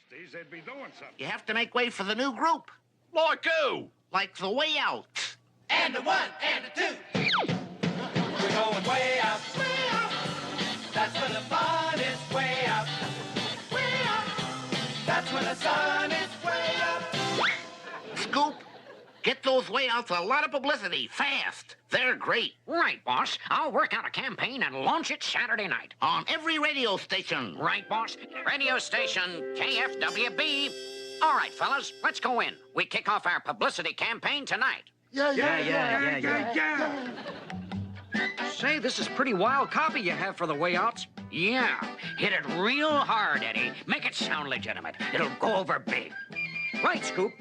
They'd be doing something. You have to make way for the new group. Like who? Like the Wayout. And the one, and the two. We're going way out. Way out. That's where the fun is. Way out. Way out. That's where the sun is. Way out. Scoop, get those Wayouts a lot of publicity, fast. They're great. Right, boss. I'll work out a campaign and launch it Saturday night. On every radio station. Right, boss. Radio station KFWB. All right, fellas, let's go in. We kick off our publicity campaign tonight. Yeah. Say, this is pretty wild copy you have for the Wayouts. Yeah, hit it real hard, Eddie. Make it sound legitimate. It'll go over big. Right, Scoop.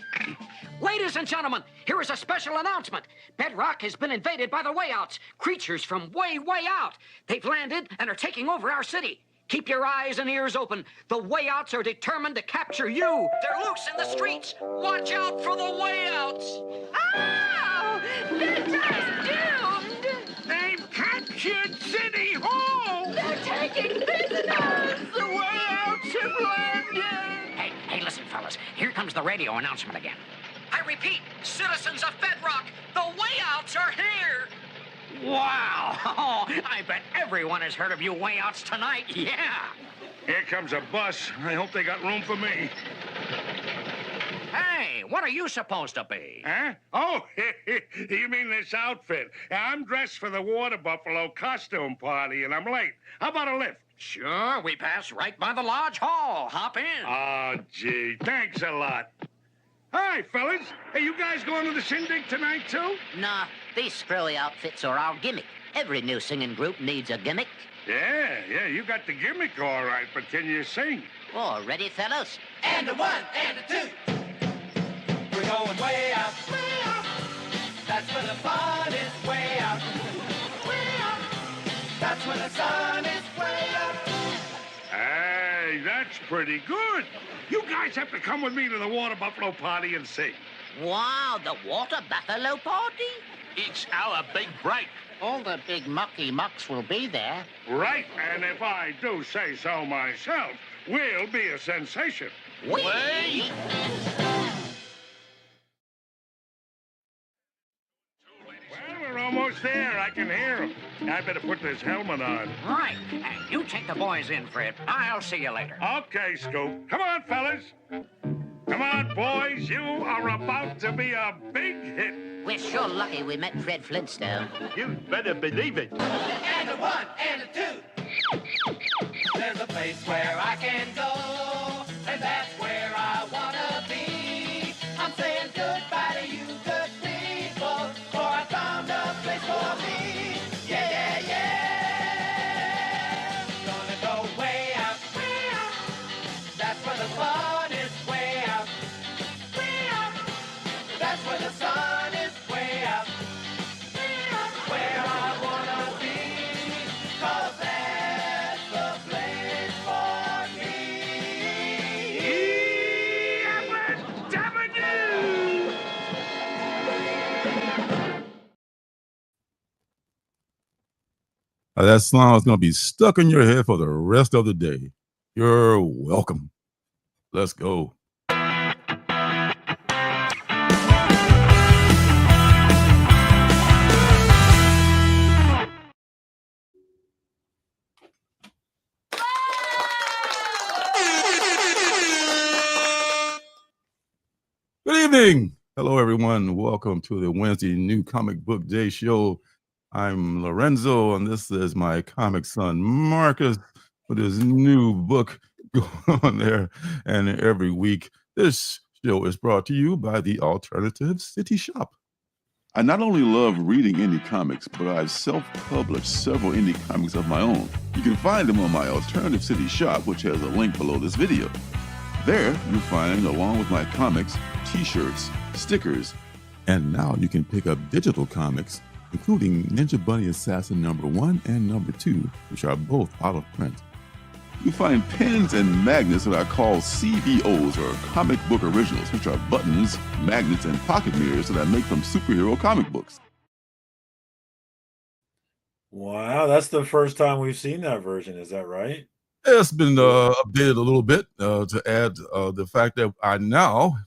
Ladies and gentlemen, here is a special announcement. Bedrock has been invaded by the Wayouts, creatures from way out. They've landed and are taking over our city. Keep your eyes and ears open. The Wayouts are determined to capture you. They're loose in the streets. Watch out for the Wayouts. Oh, they're just doomed. They've captured City Hall. They're taking prisoners. The Wayouts have landed. Hey, listen, fellas. Here comes the radio announcement again. I repeat, citizens of Bedrock, the Wayouts are here. Wow! Oh, I bet everyone has heard of you Wayouts tonight. Yeah. Here comes a bus. I hope they got room for me. Hey, what are you supposed to be? Huh? Oh, you mean this outfit? I'm dressed for the Water Buffalo costume party, and I'm late. How about a lift? Sure, we pass right by the lodge hall. Hop in. Oh, gee, thanks a lot. Hi, fellas. Hey, you guys going to the shindig tonight, too? Nah, these screwy outfits are our gimmick. Every new singing group needs a gimmick. Yeah, you got the gimmick all right, but can you sing? Oh, ready, fellas? And the one, and the two. We're going way out. Way out. That's where the fun is. Way out. Way out. That's where the sun is. Way out. Hey, that's pretty good. You guys have to come with me to the Water Buffalo party and sing. Wow, the Water Buffalo party? It's our big break. All the big mucky mucks will be there. Right, and if I do say so myself, we'll be a sensation. Wait. Well, we're almost there. I can hear him. I better put this helmet on. Right. And you take the boys in, Fred. I'll see you later. Okay, Scoop. Come on, fellas. Come on, boys. You are about to be a big hit. We're sure lucky we met Fred Flintstone. You better believe it. And the one, and the two. There's a place where I can go, and that's where I wanna be. I'm saying goodbye to you, good people, for I found a place for me. Yeah. Gonna go way out. That's where the fun is. Way out. That's where the sun is. Way out. Where I wanna be, 'cause that's the place for me. That song is going to be stuck in your head for the rest of the day. You're welcome. Let's go. Good evening. Hello, everyone. Welcome to the Wednesday New Comic Book Day show. I'm Lorenzo, and this is my comic son, Marcus, with his new book going on there. And every week, this show is brought to you by the Alternative City Shop. I not only love reading indie comics, but I've self-published several indie comics of my own. You can find them on my Alternative City Shop, which has a link below this video. There, you'll find, along with my comics, t-shirts, stickers, and now you can pick up digital comics, including Ninja Bunny Assassin #1 and #2, which are both out of print. You find pins and magnets that are called CBOs, or comic book originals, which are buttons, magnets, and pocket mirrors that I make from superhero comic books. Wow, that's the first time we've seen that version. Is that right? It's been updated a little bit to add the fact that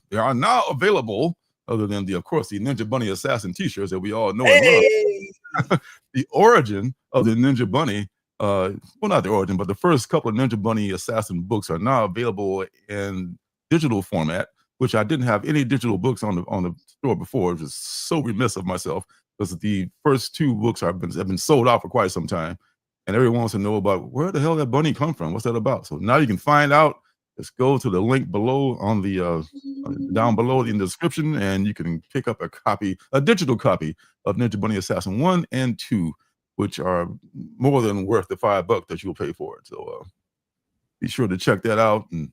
they are now available, other than of course, the Ninja Bunny Assassin T-shirts that we all know and love. The origin of the Ninja Bunny, well, not the origin, but the first couple of Ninja Bunny Assassin books are now available in digital format, which I didn't have any digital books on the store before. It was so remiss of myself, because the first 2 books have been sold out for quite some time. And everyone wants to know about where the hell that bunny come from. What's that about? So now you can find out. Just go to the link below on the down below in the description, and you can pick up a digital copy of Ninja Bunny Assassin 1 and 2, which are more than worth the $5 that you'll pay for it. So be sure to check that out. And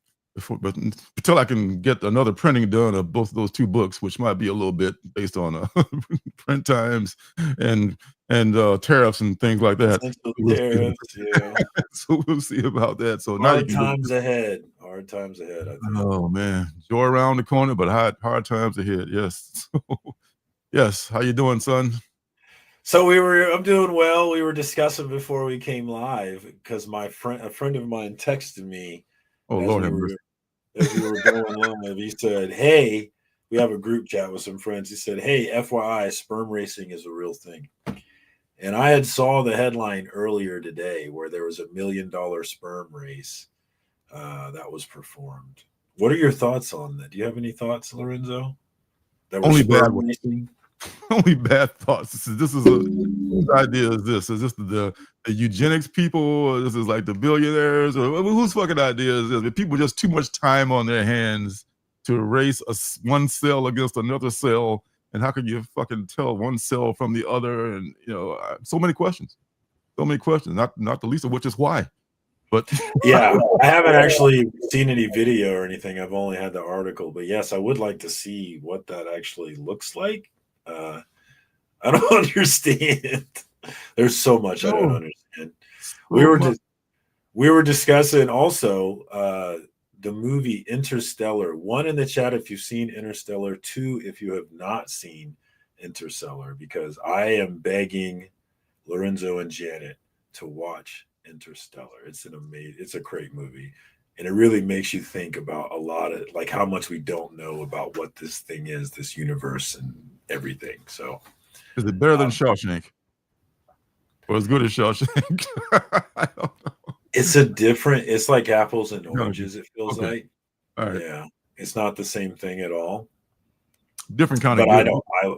but until I can get another printing done of both of those 2 books, which might be a little bit based on print times and tariffs and things like that. Tariffs, yeah. So we'll see about that. So now hard times ahead. Hard times ahead, I think. Oh man, joy around the corner, but hard times ahead. Yes. Yes. How you doing, son? So I'm doing well. We were discussing before we came live, because a friend of mine texted me. Oh Lord, as we were going live, he said, "Hey, we have a group chat with some friends." He said, "Hey, FYI, sperm racing is a real thing." And I had saw the headline earlier today where there was $1 million sperm race that was performed. What are your thoughts on that? Do you have any thoughts, Lorenzo? Only bad racing. Only bad thoughts. This is whose idea is this? Is this the eugenics people? Or this is like the billionaires? Or whose fucking idea is this? People just too much time on their hands to race one cell against another cell. And how can you fucking tell one cell from the other? And so many questions. Not the least of which is why. But yeah, I haven't actually seen any video or anything. I've only had the article. But yes, I would like to see what that actually looks like. I don't understand. There's so much I don't understand. We were discussing also the movie Interstellar. 1 in the chat if you've seen Interstellar. 2 if you have not seen Interstellar, because I am begging Lorenzo and Janet to watch Interstellar. It's a great movie. And it really makes you think about a lot of like how much we don't know about what this thing is, this universe and everything. So is it better than Shawshank? Or as good as Shawshank? I don't know. It's like apples and oranges, it feels like. All right. Yeah. It's not the same thing at all. Different kind of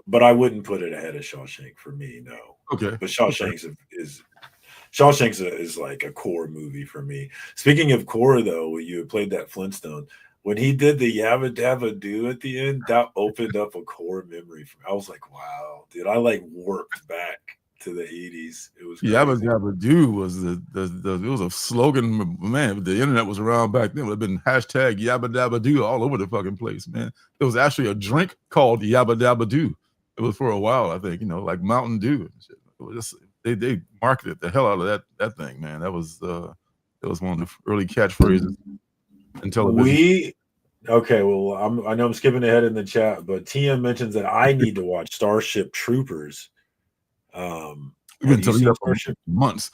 but I wouldn't put it ahead of Shawshank for me, no. Okay. But Shawshank is like a core movie for me. Speaking of core, though, when you played that Flintstone, when he did the Yabba Dabba Doo at the end, that opened up a core memory for me. I was like, wow, dude, I like warped back to the 80s. It was crazy. Yabba Dabba Doo was it was a slogan, man. The internet was around back then. It would have bbeen hashtag Yabba Dabba Doo all over the fucking place, man. There was actually a drink called Yabba Dabba Doo. It was for a while, I think, like Mountain Dew and shit. It was just they marketed the hell out of that thing, man. That was one of the early catchphrases in television. Okay, well, I know I'm skipping ahead in the chat, but TM mentions that I need to watch Starship Troopers. We've been telling you that for months.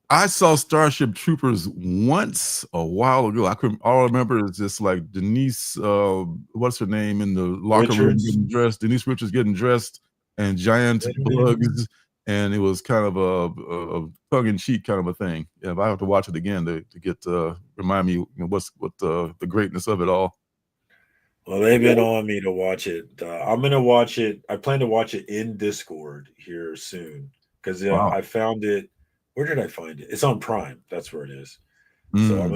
I saw Starship Troopers once a while ago. All I remember is just like Denise, what's her name, in the locker room getting dressed. Denise Richards getting dressed and giant bugs. And it was kind of a tongue-in-cheek kind of a thing. Yeah, if I have to watch it again to get remind me what the greatness of it all. Well, they've been on me to watch it. I'm gonna watch it. I plan to watch it in Discord here soon because I found it. Where did I find it? It's on Prime. That's where it is. So I'm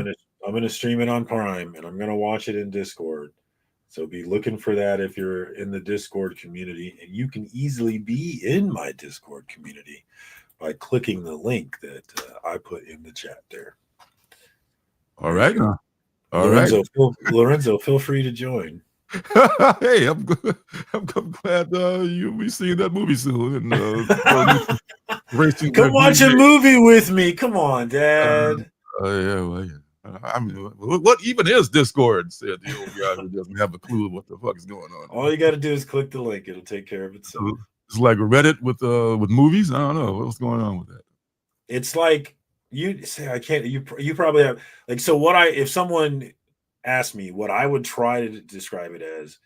gonna stream it on Prime and I'm gonna watch it in Discord. So be looking for that if you're in the Discord community, and you can easily be in my Discord community by clicking the link that I put in the chat there. All right. Lorenzo, feel free to join. Hey, I'm good. I'm glad you'll be seeing that movie soon. And come watch a movie with me. Come on, Dad. Yeah. I mean, what even is Discord? Said the old guy who doesn't have a clue what the fuck is going on. All you got to do is click the link; it'll take care of itself. It's like Reddit with movies. I don't know what's going on with that. It's like You say I can't. You probably have like so. If someone asked me what I would try to describe it as,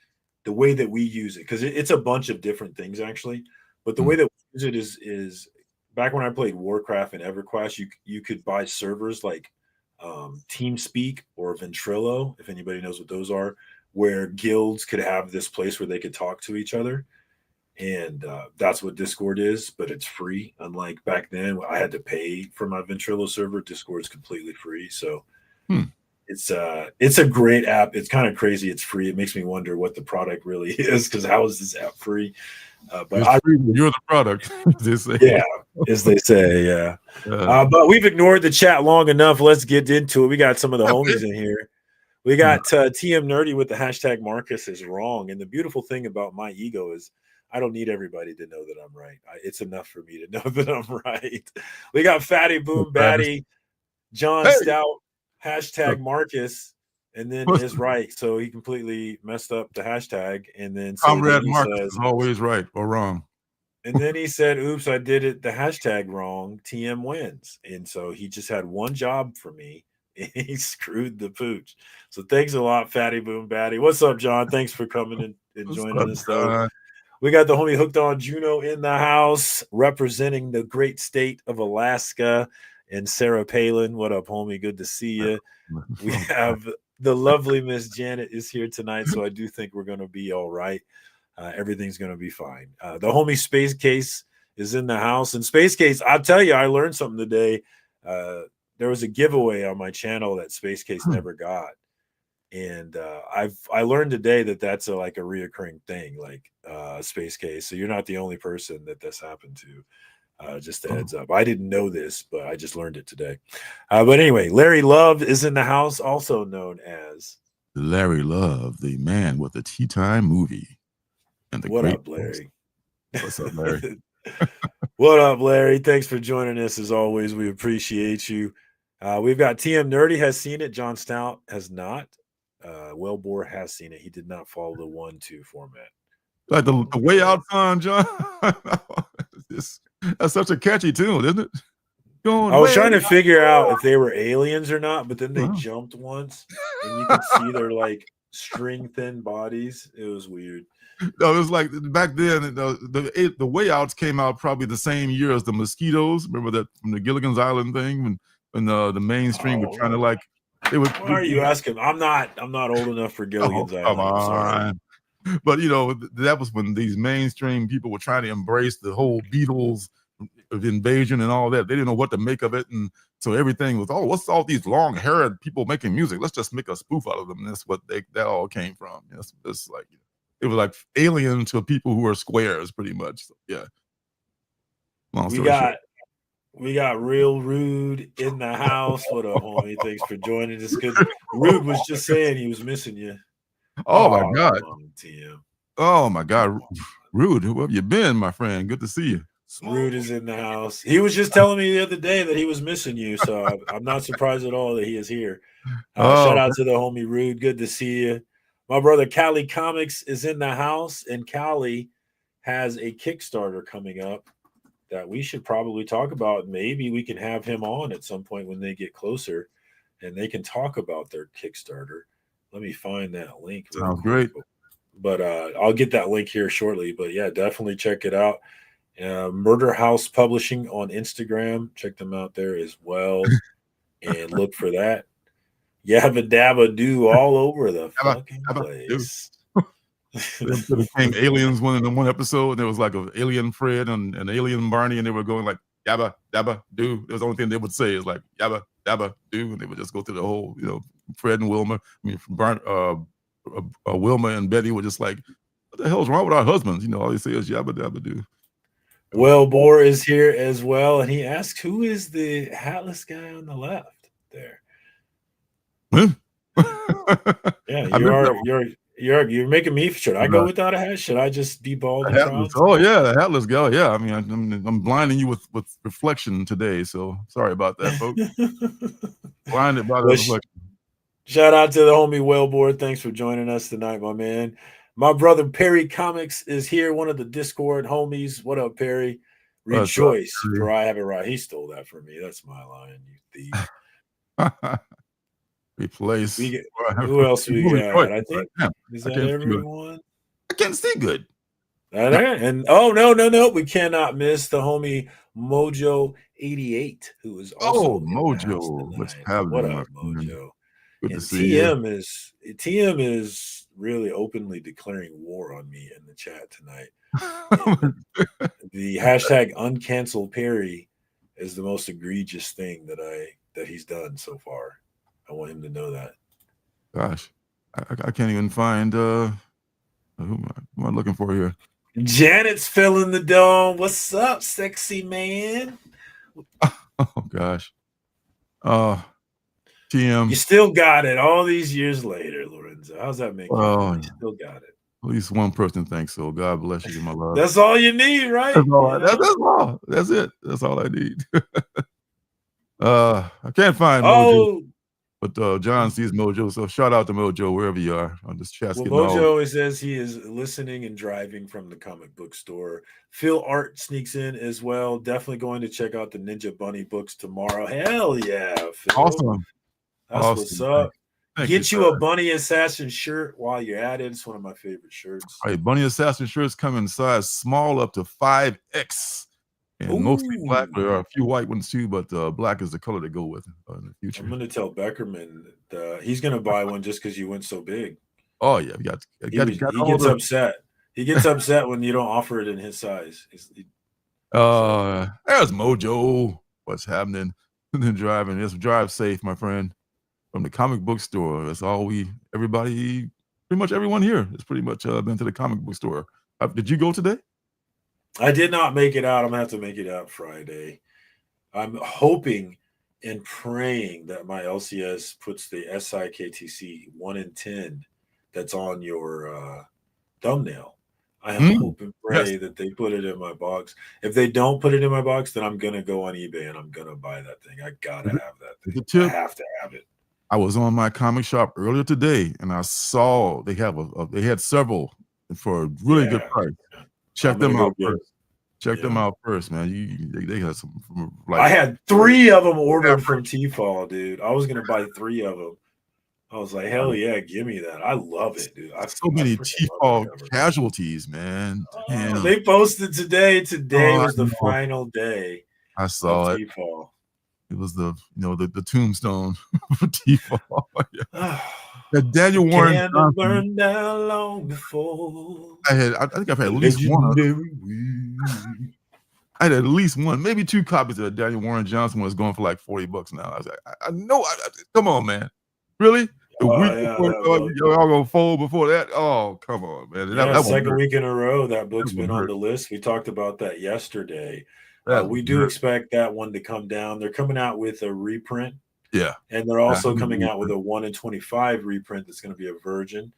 the way that we use it, because it's a bunch of different things actually, but the way that we use it is back when I played Warcraft and EverQuest, you could buy servers like TeamSpeak or Ventrilo, if anybody knows what those are, where guilds could have this place where they could talk to each other. And that's what Discord is, but it's free. Unlike back then, I had to pay for my Ventrilo server. Discord's completely free, so it's a great app. It's kind of crazy. It's free. It makes me wonder what the product really is, because how is this app free? But you're the product. They say. Yeah, as they say, yeah. But we've ignored the chat long enough. Let's get into it. We got some of the homies in here. We got TM Nerdy with the hashtag Marcus is wrong. And the beautiful thing about my ego is I don't need everybody to know that I'm right. It's enough for me to know that I'm right. We got Fatty Boom Batty, John Stout, hashtag Marcus, and then is right. So he completely messed up the hashtag. And then Comrade Marcus is always right or wrong. And then he said, oops, I did it, the hashtag wrong. TM wins. And so he just had one job for me. And he screwed the pooch. So thanks a lot, Fatty Boom Batty. What's up, John? Thanks for coming and joining us, though. We got the homie Hooked on Juno in the house, representing the great state of Alaska, and Sarah Palin. What up, homie? Good to see you. We have the lovely Miss Janet is here tonight, so I do think we're going to be all right. Everything's going to be fine. The homie Space Case is in the house. And Space Case, I'll tell you, I learned something today. There was a giveaway on my channel that Space Case never got. And I learned today that that's a reoccurring thing, like Space Case. So you're not the only person that this happened to. Just a heads up. I didn't know this, but I just learned it today. But anyway, Larry Love is in the house, also known as Larry Love, the man with the Tea Time movie. And the what up, Larry? What's up, Larry? What up, Larry? Thanks for joining us as always. We appreciate you. We've got TM Nerdy has seen it. John Stout has not. Wellbore has seen it. He did not follow the 1-2 format. Like the way out song, John. That's such a catchy tune, isn't it? I was trying to figure out if they were aliens or not, but then they jumped once, and you could see their string thin bodies. It was weird. No, it was like back then. The Wayouts came out probably the same year as the Mosquitoes. Remember that from the Gilligan's Island thing when the mainstream were trying to They would, why are you asking? I'm not old enough for Gilligan's Island. Come on. But that was when these mainstream people were trying to embrace the whole Beatles invasion and all that. They didn't know what to make of it, and so everything was, what's all these long-haired people making music? Let's just make a spoof out of them. And that's what that all came from. It's it was like alien to people who are squares, pretty much. So, yeah. We got Real Rude in the house. What up, homie? Thanks for joining us. Because Rude was just saying he was missing you. Oh my God. Oh my God. Rude, who have you been, my friend? Good to see you. Rude is in the house. He was just telling me the other day that he was missing you, so I'm not surprised at all that he is here. Shout out to the homie Rude. Good to see you. My brother Cali Comics is in the house, and Cali has a Kickstarter coming up that we should probably talk about. Maybe we can have him on at some point when they get closer, and they can talk about their Kickstarter. Let me find that link. Sounds great. But I'll get that link here shortly. But yeah, definitely check it out. Murder House Publishing on Instagram. Check them out there as well, and look for that. Yabba dabba do all over the fucking place. There became aliens in one episode, and there was like an alien Fred and an alien Barney, and they were going like yabba dabba do. It was the only thing they would say is like yabba dabba do, and they would just go through the whole, Fred and Wilma. Wilma and Betty were just like, what the hell's wrong with our husbands? All they say is yabba dabba do. Bore is here as well, and he asks, who is the hatless guy on the left there? Yeah, you're making me. Should I go without a hat? Should I just be bald? Oh yeah, the hatless guy. Yeah, I mean, I'm blinding you with reflection today, so sorry about that, folks. Blinded by the reflection. Shout out to the homie Wellboard. Thanks for joining us tonight, my man. My brother Perry Comics is here, one of the Discord homies. What up, Perry? Rejoice, for I have arrived. He stole that from me. That's my line, you thief. Replace. Who else we got? I think is I that can't everyone? I can't see good. And oh no, we cannot miss the homie Mojo 88, who is also in the house Mojo. What's tonight. happening, What my up, friend? Mojo? Good And to see you. TM is really openly declaring war on me in the chat tonight. The hashtag uncancel Perry is the most egregious thing that he's done so far. I want him to know that. Gosh, I can't even find who am I looking for here? Janet's filling the dome. What's up, sexy man? Oh gosh. TM. You still got it all these years later, Lorenzo. How's that make you feel? You still got it. At least one person thinks so. God bless you, my love. That's all you need, right? That's all. That's all. That's it. That's all I need. I can't find Mojo. But John sees Mojo, so shout out to Mojo wherever you are on this chat. Well, Mojo says he is listening and driving from the comic book store. Phil Art sneaks in as well. Definitely going to check out the Ninja Bunny books tomorrow. Hell yeah, Phil. Awesome. That's what's up. Get you a Bunny Assassin shirt while you're at it. It's one of my favorite shirts. All right, Bunny Assassin shirts come in size small up to 5X. And mostly black. There are a few white ones too, but black is the color to go with in the future. I'm going to tell Beckerman that he's going to buy one just because you went so big. Oh yeah, he gets upset. He gets upset when you don't offer it in his size. There's Mojo. What's happening? Driving. Just drive safe, my friend. From the comic book store. That's all pretty much everyone here has pretty much been to the comic book store. Did you go today? I did not make it out. I'm going to have to make it out Friday. I'm hoping and praying that my LCS puts the SIKTC 1 in 10 that's on your thumbnail. I hope and pray that they put it in my box. If they don't put it in my box, then I'm going to go on eBay and I'm going to buy that thing. I got to have that thing. I have to have it. I was on my comic shop earlier today and I saw they had several for a really good price. Check them out first. Check them out first, man. They got some. I had 3 of them ordered from T-Fall, dude. I was gonna buy 3 of them. I was like, hell yeah, give me that. I love it, dude. So many T-Fall casualties, man. They posted today. Today was the final day. I saw it. T-Fall. It was the tombstone for T-Fall. The Daniel Warren burned down long before. I think I've had at least one. I had at least one, maybe 2 copies of the Daniel Warren Johnson one. Is going for like $40 now. I was like, I know. Come on, man. Really? The week before y'all gonna fold before that? Oh, come on, man. That second week in a row that book's been on the list. We talked about that yesterday. We do expect that one to come down. They're coming out with a reprint. Yeah. And they're also coming out with a 1 in 25 reprint that's going to be a virgin.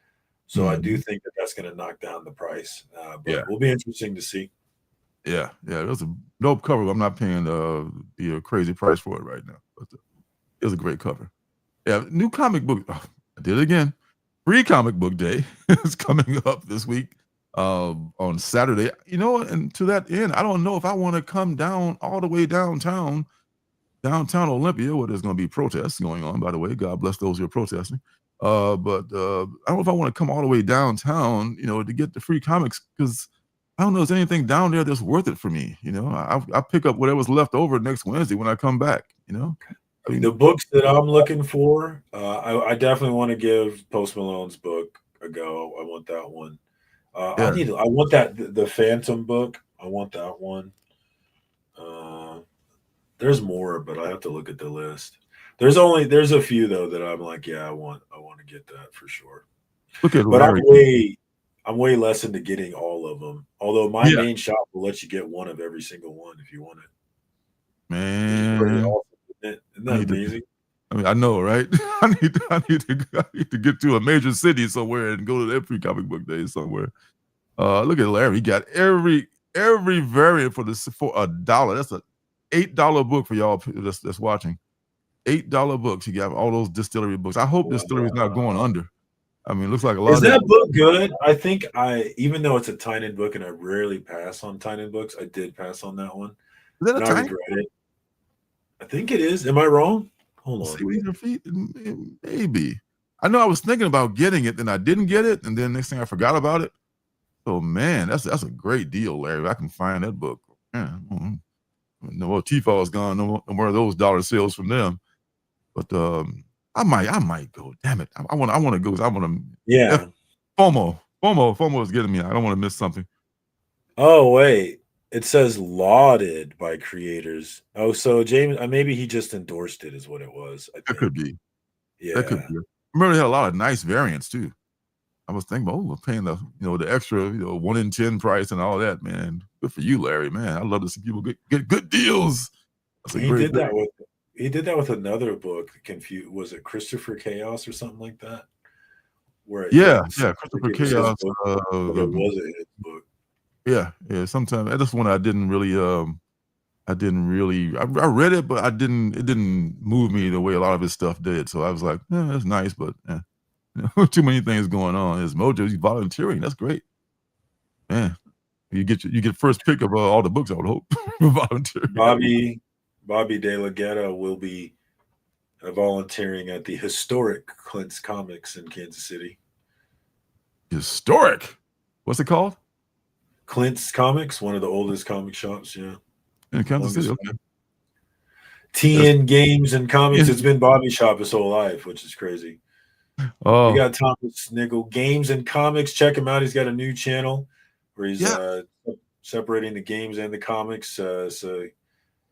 So I do think that's going to knock down the price. But it will be interesting to see. Yeah. It was a dope cover. I'm not paying the crazy price for it right now. But it was a great cover. Yeah, new comic book. Oh, I did it again. Free comic book day is coming up this week on Saturday. And to that end, I don't know if I want to come down all the way downtown Olympia, where there's going to be protests going on, by the way. God bless those who are protesting. But I don't know if I want to come all the way downtown, to get the free comics, because I don't know if there's anything down there that's worth it for me. I'll pick up whatever's left over next Wednesday when I come back, The books that I'm looking for, I definitely want to give Post Malone's book a go. I want that one. I want the Phantom book. I want that one. There's more, but I have to look at the list. There's a few though that I'm like, yeah, I want to get that for sure. But I'm way less into getting all of them. Although my main shop will let you get one of every single one if you want it. Man, isn't that amazing? I know, right? I need to get to a major city somewhere and go to every comic book day somewhere. Look at Larry. He got every variant for $1. That's a $8 book for y'all that's watching. $8 books. You got all those distillery books. I hope distillery's not going under. I mean, it looks like a lot. Is that book good? I think even though it's a Tynan book and I rarely pass on Tynan books, I did pass on that one. Is that a And I tiny? regret it. I think it is. Am I wrong? Hold See on. what your feet? Maybe. I know I was thinking about getting it, and I didn't get it, and then next thing I forgot about it. Oh man, that's a great deal, Larry. I can find that book. Yeah, no more T-Fall is gone. No more of those dollar sales from them. But I might go. Damn it, I want to go. I want to. Yeah. FOMO is getting me. I don't want to miss something. Oh wait, it says lauded by creators. Oh, so James, maybe he just endorsed it, is what it was. I think. That could be. Yeah. That could be. Remember, they had a lot of nice variants too. I was thinking, we're paying the the extra 1 in 10 price and all that, man. Good for you, Larry, man. I love to see people get good deals. That's a He great did thing. that with another book. Was it Christopher Chaos or something like that? Where it Yeah, didn't Christopher it was his Chaos. book, but it wasn't his book. Yeah. Sometimes that's one I didn't really. I read it, but it didn't move me the way a lot of his stuff did. So I was like, that's nice, but too many things going on. His mojo, he's volunteering. That's great, man. You get first pick of all the books. I would hope volunteering. Bobby De La Ghetto will be volunteering at the historic Clint's Comics in Kansas City. Historic. What's it called? Clint's Comics, one of the oldest comic shops. Yeah, in Kansas City. Okay. TN Games and Comics. It's been Bobby's shop his whole life, which is crazy. Oh, we got Thomas Niggle Games and Comics. Check him out. He's got a new channel where he's separating the games and the comics. So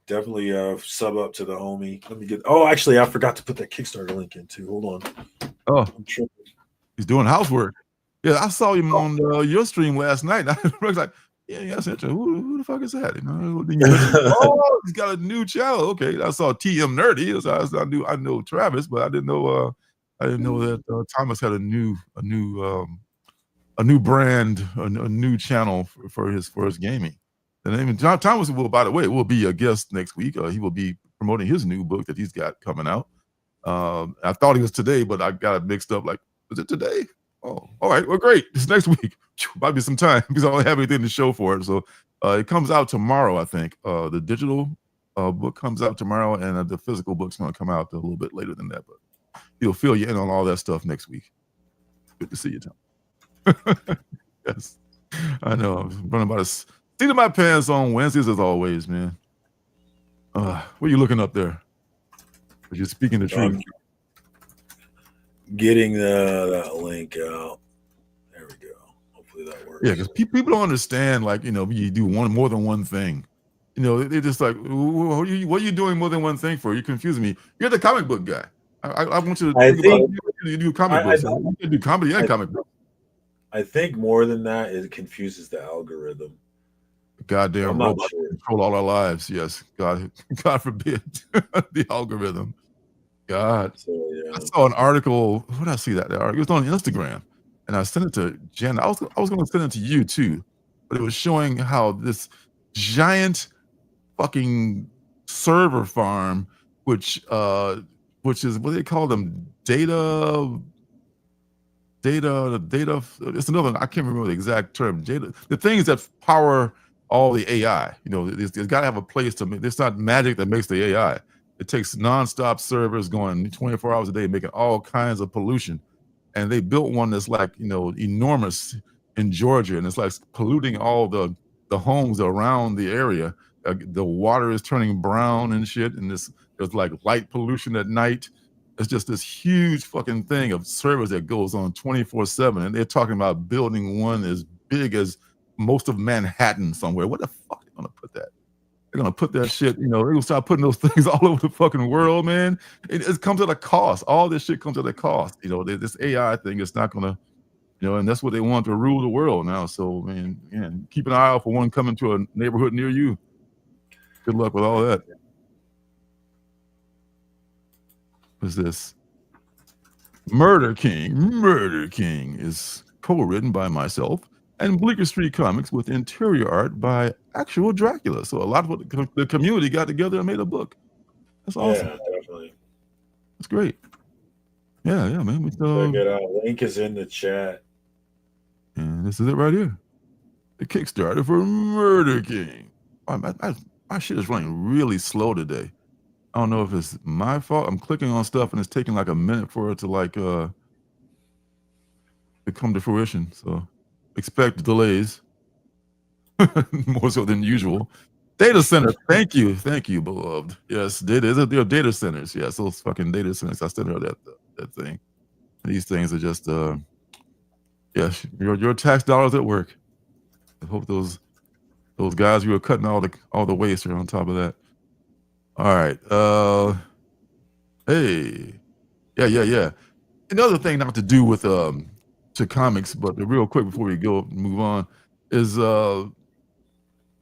definitely sub up to the homie. Let me get. Oh, actually, I forgot to put that Kickstarter link in too. Hold on. Oh, he's doing housework. Yeah, I saw him on your stream last night. I was like, yeah, that's interesting. Who the fuck is that? Oh, he's got a new channel. Okay, I saw TM Nerdy. So I know Travis, but I didn't know that Thomas had a new brand, a new channel for his gaming. And even Thomas by the way, will be a guest next week. He will be promoting his new book that he's got coming out. I thought he was today, but I got it mixed up. Like, is it today? Oh, all right. Well, great. It's next week. Might be some time because I don't have anything to show for it. So it comes out tomorrow, I think. The digital book comes out tomorrow, and the physical book's going to come out a little bit later than that. But he'll fill you in on all that stuff next week. Good to see you, Tom. Yes, I know. I'm running by the seat of my pants on Wednesdays as always, man. What are you looking up there? You're speaking the truth. Getting that link out. There we go. Hopefully that works. Yeah, because people don't understand, like, you do more than one thing. They're just like, what are you doing more than one thing for? You're confusing me. You're the comic book guy. I want you to think about you do comic books. You can do comedy and comic books. I think more than that, it confuses the algorithm. Goddamn robots control all our lives. Yes, God forbid the algorithm. God. So, yeah. I saw an article. Where did I see that? It was on Instagram, and I sent it to Jen. I was going to send it to you too, but it was showing how this giant fucking server farm, which is what they call them, data. It's another. I can't remember the exact term. Data. The things that power all the AI. There's got to have a place to make. It's not magic that makes the AI. It takes nonstop servers going 24 hours a day, making all kinds of pollution. And they built one that's like, enormous in Georgia, and it's like polluting all the homes around the area. The water is turning brown and shit, and there's like light pollution at night. It's just this huge fucking thing of servers that goes on 24/7, and they're talking about building one as big as most of Manhattan somewhere. What the fuck are they gonna put that? They're gonna put that shit, they're gonna start putting those things all over the fucking world, man. It comes at a cost. All this shit comes at a cost. This AI thing is not gonna, and that's what they want to rule the world now. So, man, keep an eye out for one coming to a neighborhood near you. Good luck with all that. What's this? Murder King is co-written by myself and Bleecker Street Comics with interior art by actual Dracula. So a lot of the community got together and made a book. That's awesome. Yeah, definitely. That's great. Yeah, man. Check it out. Link is in the chat. And this is it right here. The Kickstarter for Murder King. my shit is running really slow today. I don't know if it's my fault. I'm clicking on stuff and it's taking like a minute for it to like to come to fruition. So expect delays more so than usual. Data center, thank you, beloved. Yes, they're data centers. Yes, those fucking data centers. I still know that thing. These things are just yes, your tax dollars at work. I hope those guys who are cutting all the waste are on top of that. All right. Hey. Yeah. Another thing not to do with to comics, but real quick before we move on, is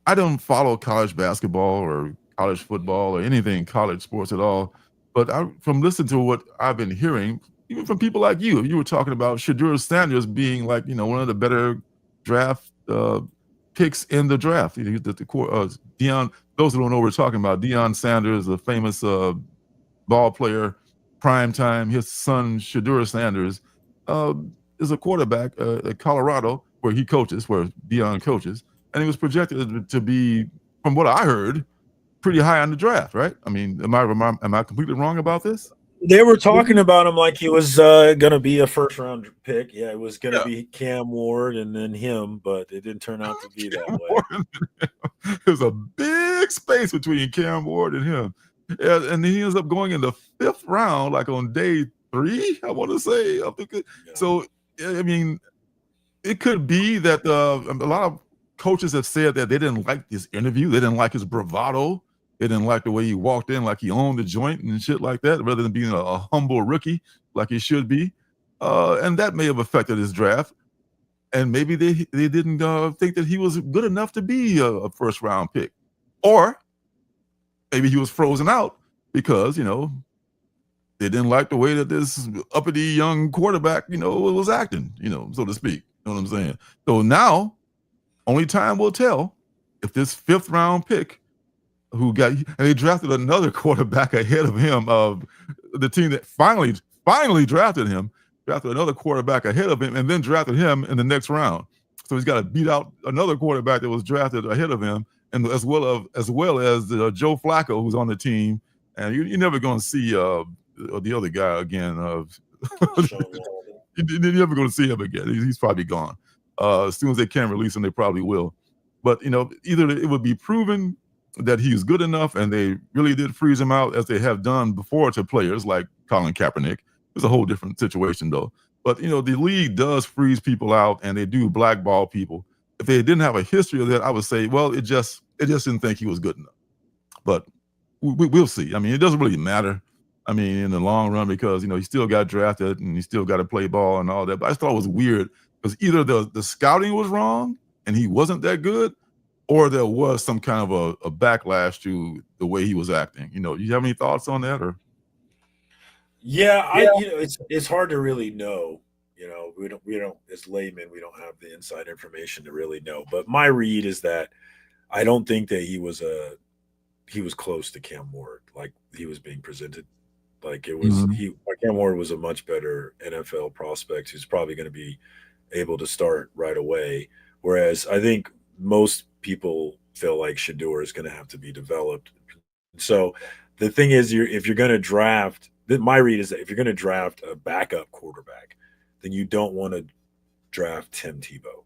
I don't follow college basketball or college football or anything college sports at all. But from listening to what I've been hearing, even from people like you were talking about Shadur Sanders being like, one of the better draft picks in the draft. Deion, those who don't know what we're talking about, Deion Sanders, a famous ball player, prime time. His son, Shadur Sanders, is a quarterback at Colorado, where he coaches, where Deion coaches. And he was projected to be, from what I heard, pretty high on the draft, right? I mean, am I completely wrong about this? They were talking about him like he was going to be a first-round pick. Yeah, it was going to be Cam Ward and then him, but it didn't turn out to be that way. There's a big space between Cam Ward and him. Yeah, and he ends up going in the 5th round, like on day 3, I want to say. So, I mean, it could be that a lot of coaches have said that they didn't like this interview. They didn't like his bravado. They didn't like the way he walked in like he owned the joint and shit like that, rather than being a humble rookie like he should be. And that may have affected his draft. And maybe they didn't think that he was good enough to be a first-round pick. Or maybe he was frozen out because, they didn't like the way that this uppity young quarterback, was acting, so to speak. You know what I'm saying? So now, only time will tell if this 5th round pick and they drafted another quarterback ahead of him, of the team that finally drafted him, drafted another quarterback ahead of him, and then drafted him in the next round. So he's got to beat out another quarterback that was drafted ahead of him, and as well as Joe Flacco, who's on the team. And you're never going to see the other guy again. You're never going to see him again. He's probably gone. As soon as they can release him, they probably will. But either it would be proven that he's good enough, and they really did freeze him out, as they have done before to players like Colin Kaepernick. It's a whole different situation, though. But the league does freeze people out, and they do blackball people. If they didn't have a history of that, I would say, well, it just didn't think he was good enough. But we'll see. I mean, it doesn't really matter. I mean, in the long run, because he still got drafted and he still got to play ball and all that. But I just thought it was weird because either the scouting was wrong and he wasn't that good, or there was some kind of a backlash to the way he was acting. Do you have any thoughts on that? Or yeah, it's hard to really know. We don't as laymen, we don't have the inside information to really know. But my read is that I don't think that he was close to Cam Ward, like he was being presented. Like it was Cam Ward was a much better NFL prospect who's probably going to be able to start right away. Whereas I think most people feel like Shadur is going to have to be developed. So the thing is, if you're going to draft, my read is that if you're going to draft a backup quarterback, then you don't want to draft Tim Tebow.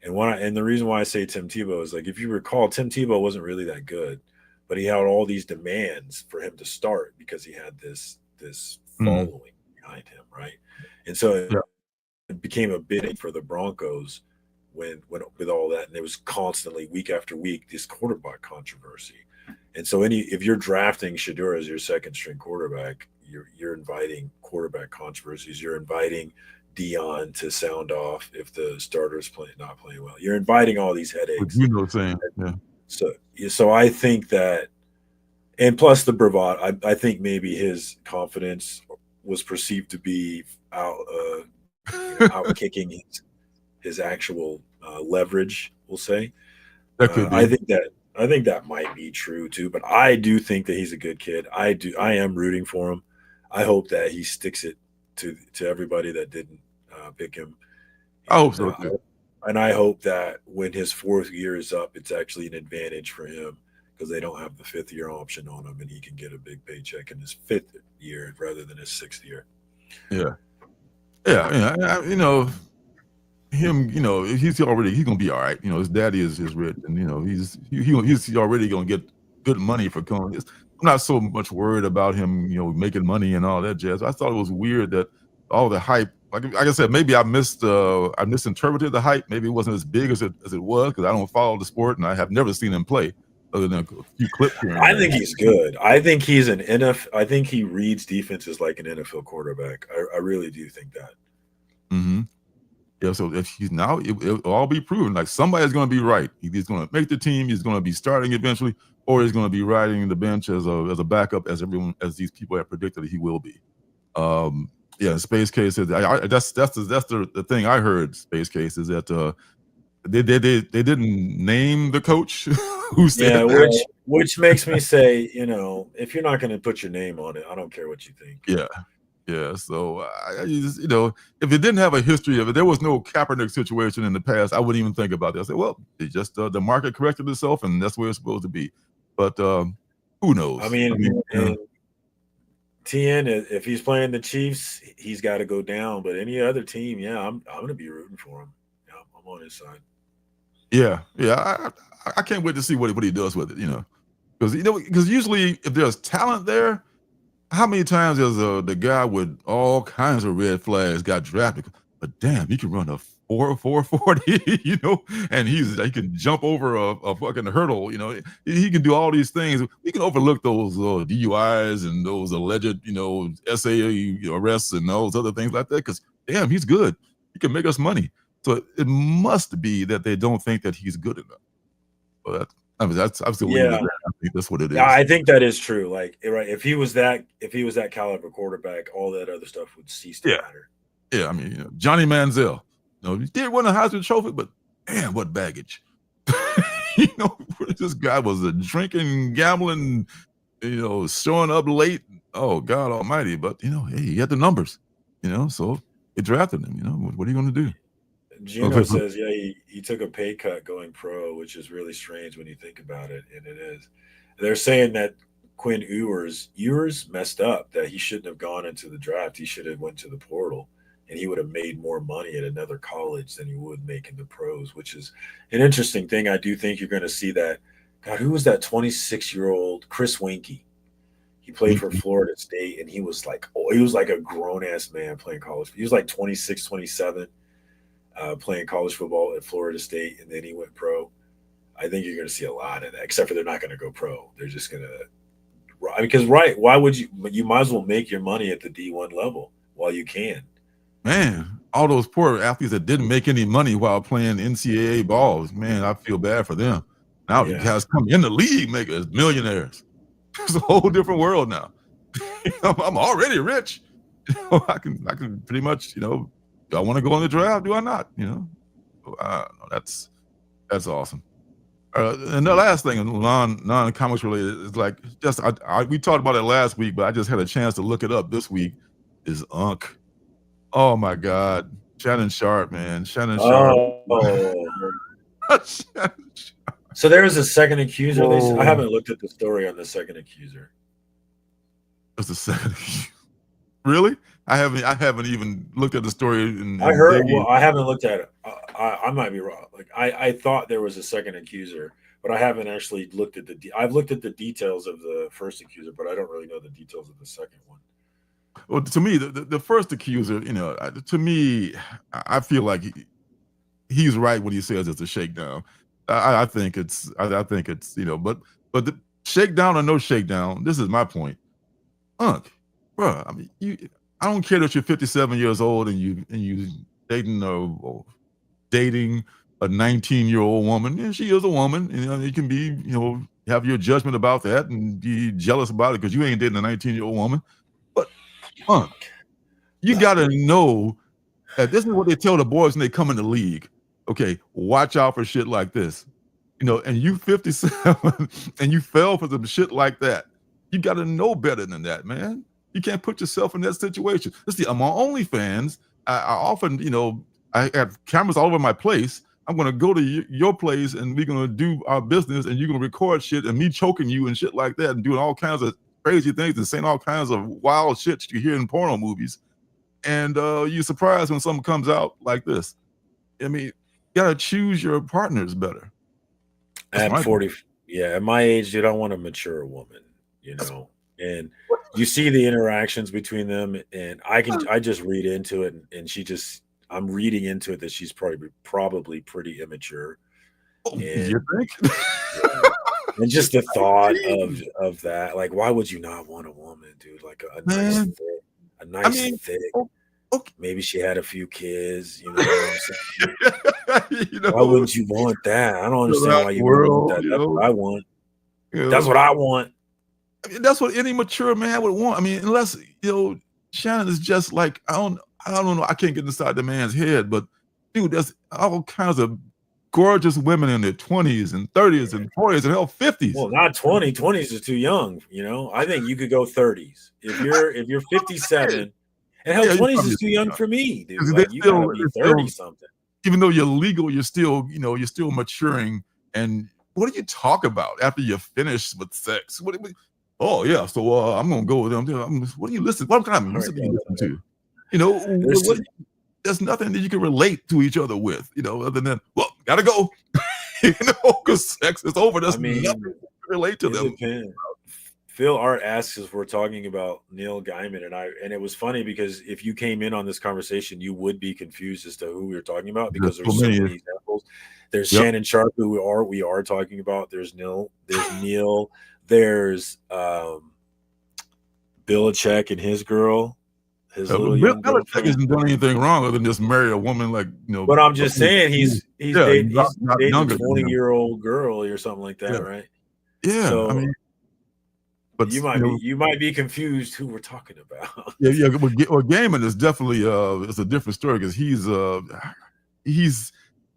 And the reason why I say Tim Tebow is, like, if you recall, Tim Tebow wasn't really that good, but he had all these demands for him to start because he had this following behind him, right? And so it became a bidding for the Broncos when with all that, and it was constantly week after week this quarterback controversy. And so if you're drafting Shadur as your second string quarterback, you're inviting quarterback controversies. You're inviting Deion to sound off if the starter's not playing well. You're inviting all these headaches. So I think that, and plus the bravado, I think maybe his confidence was perceived to be out kicking his actual leverage, we'll say. That could be. I think that might be true too, but I do think that he's a good kid. I am rooting for him. I hope that he sticks it to everybody that didn't pick him. I hope so too. And I hope that when his 4th year is up, it's actually an advantage for him, because they don't have the 5th-year option on him, and he can get a big paycheck in his 5th year rather than his 6th year. Yeah. You know, him, you know, he's gonna be all right. You know, his daddy is rich, and you know, he's already gonna get good money for coming. I'm not so much worried about him, you know, making money and all that jazz. I thought it was weird that all the hype, like I said, maybe I misinterpreted the hype. Maybe it wasn't as big as it was, because I don't follow the sport and I have never seen him play other than a few clips here. I think he's good. I think he's an NFL. I think he reads defenses like an NFL quarterback. I really do think that. Mm-hmm. Yeah, so if he's now, it'll all be proven. Like, somebody's going to be right. He's going to make the team. He's going to be starting eventually, or he's going to be riding the bench as a backup, as these people have predicted he will be. Yeah, Space Case says that's the thing I heard. Space Case is that they didn't name the coach who said that. which makes me say, you know, if you're not going to put your name on it, I don't care what you think. Yeah, so I just, you know, if it didn't have a history of it, there was no Kaepernick situation in the past, I wouldn't even think about it. I said, well, it just the market corrected itself, and that's where it's supposed to be. But who knows? I mean, TN, if he's playing the Chiefs, he's got to go down. But any other team, yeah, I'm going to be rooting for him. Yeah, I'm on his side. Yeah, I can't wait to see what he does with it. You know, because usually if there's talent there. How many times has the guy with all kinds of red flags got drafted? But damn, he can run a 4.40, you know, and he can jump over a fucking hurdle, you know. He can do all these things. We can overlook those DUIs and those alleged, you know, SA arrests and those other things like that, because damn, he's good. He can make us money. So it must be that they don't think that he's good enough. But that's absolutely, I think that's what it is. Yeah, I think that is true. Like, right, if he was that caliber quarterback, all that other stuff would cease to matter. Yeah, I mean, you know, Johnny Manziel, you know, he did win a Heisman Trophy, but man, what baggage! You know, this guy was a drinking, gambling, you know, showing up late. Oh God Almighty! But you know, hey, he had the numbers, you know, so they drafted him. You know, what are you going to do? Gino says, yeah, he took a pay cut going pro, which is really strange when you think about it, and it is. They're saying that Quinn Ewers messed up, that he shouldn't have gone into the draft. He should have went to the portal, and he would have made more money at another college than he would make in the pros, which is an interesting thing. I do think you're going to see that. God, who was that 26-year-old Chris Winkie? He played for Florida State, and he was like a grown-ass man playing college. He was like 26, 27. Playing college football at Florida State, and then he went pro. I think you're going to see a lot of that, except for they're not going to go pro. They're just going to, because why would you might as well make your money at the D1 level while you can. Man, all those poor athletes that didn't make any money while playing NCAA balls, man, I feel bad for them. Now you guys come in the league, make us millionaires. It's a whole different world now. I'm already rich. You know, I can pretty much, you know, do I want to go in the draft? Do I not? You know, that's awesome. And the last thing, non-comics related, is like just we talked about it last week, but I just had a chance to look it up this week. Is Unc? Oh my God, Shannon Sharp, man, Shannon Sharp. So there was a second accuser. I haven't looked at the story on the second accuser. What's the second? Really? I haven't even looked at the story. I heard. Well, I haven't looked at it. I might be wrong. Like I thought there was a second accuser, but I haven't actually looked at I've looked at the details of the first accuser, but I don't really know the details of the second one. Well, to me, the first accuser, you know, to me, I feel like he's right when he says it's a shakedown. I think it's, you know, but the shakedown or no shakedown, this is my point. Unc, bro, I mean, I don't care that you're 57 years old and you dating a 19-year-old woman. Yeah, she is a woman. You know, you can be, you know, have your judgment about that and be jealous about it because you ain't dating a 19-year-old woman. But Unc, you gotta know that this is what they tell the boys when they come in the league. Okay, watch out for shit like this. You know, and you 57 and you fell for some shit like that. You gotta know better than that, man. You can't put yourself in that situation. Let's see, I'm on OnlyFans. I often, you know, I have cameras all over my place. I'm gonna go to your place and we're gonna do our business and you're gonna record shit and me choking you and shit like that and doing all kinds of crazy things and saying all kinds of wild shit you hear in porno movies. And you're surprised when something comes out like this. I mean, you gotta choose your partners better. At 40, yeah, at my age, dude, I want a mature woman, you know. And you see the interactions between them, and I just read into it, and I'm reading into it that she's probably pretty immature. And, you think? Yeah. And just the thought of that, like, why would you not want a woman, dude? Like a nice thick. Okay. Maybe she had a few kids, you know what I'm saying? Why wouldn't you want that? I don't understand why you want that. That's what I want. That's what I want. I mean, that's what any mature man would want. I mean, unless Shannon is just like I don't know. I can't get inside the man's head, but dude, there's all kinds of gorgeous women in their 20s and 30s and 40s and hell 50s. Well, not 20. 20s is too young. You know, I think you could go 30s if you're 57. And hell, 20s is too young for me, dude. Like, you gotta be 30 something. Even though you're legal, you're still maturing. And what do you talk about after you're finished with sex? Oh yeah, so I'm gonna go with them. What do you listen? What kind of music do you listen to? You know, there's nothing that you can relate to each other with. You know, other than gotta go. You know, because sex is over. There's nothing to relate to them. Depends. Phil Art asks if we're talking about Neil Gaiman, and it was funny because if you came in on this conversation, you would be confused as to who we were talking about because there's so many examples. There's Shannon Sharp, who we are talking about. There's Neil. There's Belichick and his girl. Belichick hasn't done anything wrong other than just marry a woman like But I'm just saying he's dating a 20-year-old girl or something like that, right? Yeah, so, I mean. But you might be confused who we're talking about. Yeah. Well, Gaiman is definitely it's a different story because he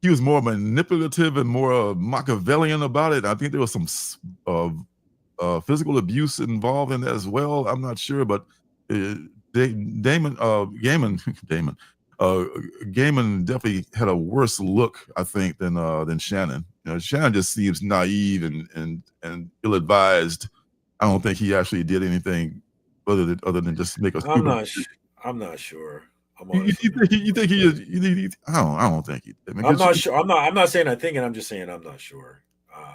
was more manipulative and more Machiavellian about it. I think there was some physical abuse involved in that as well. I'm not sure, but Gaiman definitely had a worse look, I think, than Shannon. You know, Shannon just seems naive and ill-advised. I don't think he actually did anything other than just make us. I'm not sure. You think he is? I don't think he. I mean, I'm not sure. I'm not saying I think, and I'm just saying I'm not sure.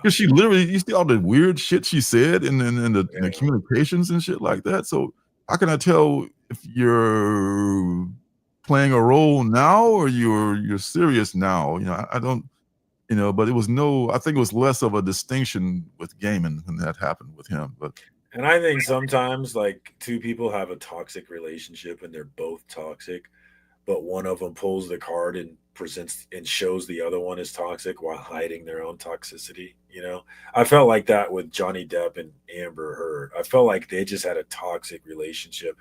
Because she literally, you see all the weird shit she said in the communications and shit like that. So how can I tell if you're playing a role now or you're serious now? You know, I don't. You know, but I think it was less of a distinction with Gaiman when that happened with him. And I think sometimes like two people have a toxic relationship and they're both toxic, but one of them pulls the card and presents and shows the other one is toxic while hiding their own toxicity. You know, I felt like that with Johnny Depp and Amber Heard. I felt like they just had a toxic relationship.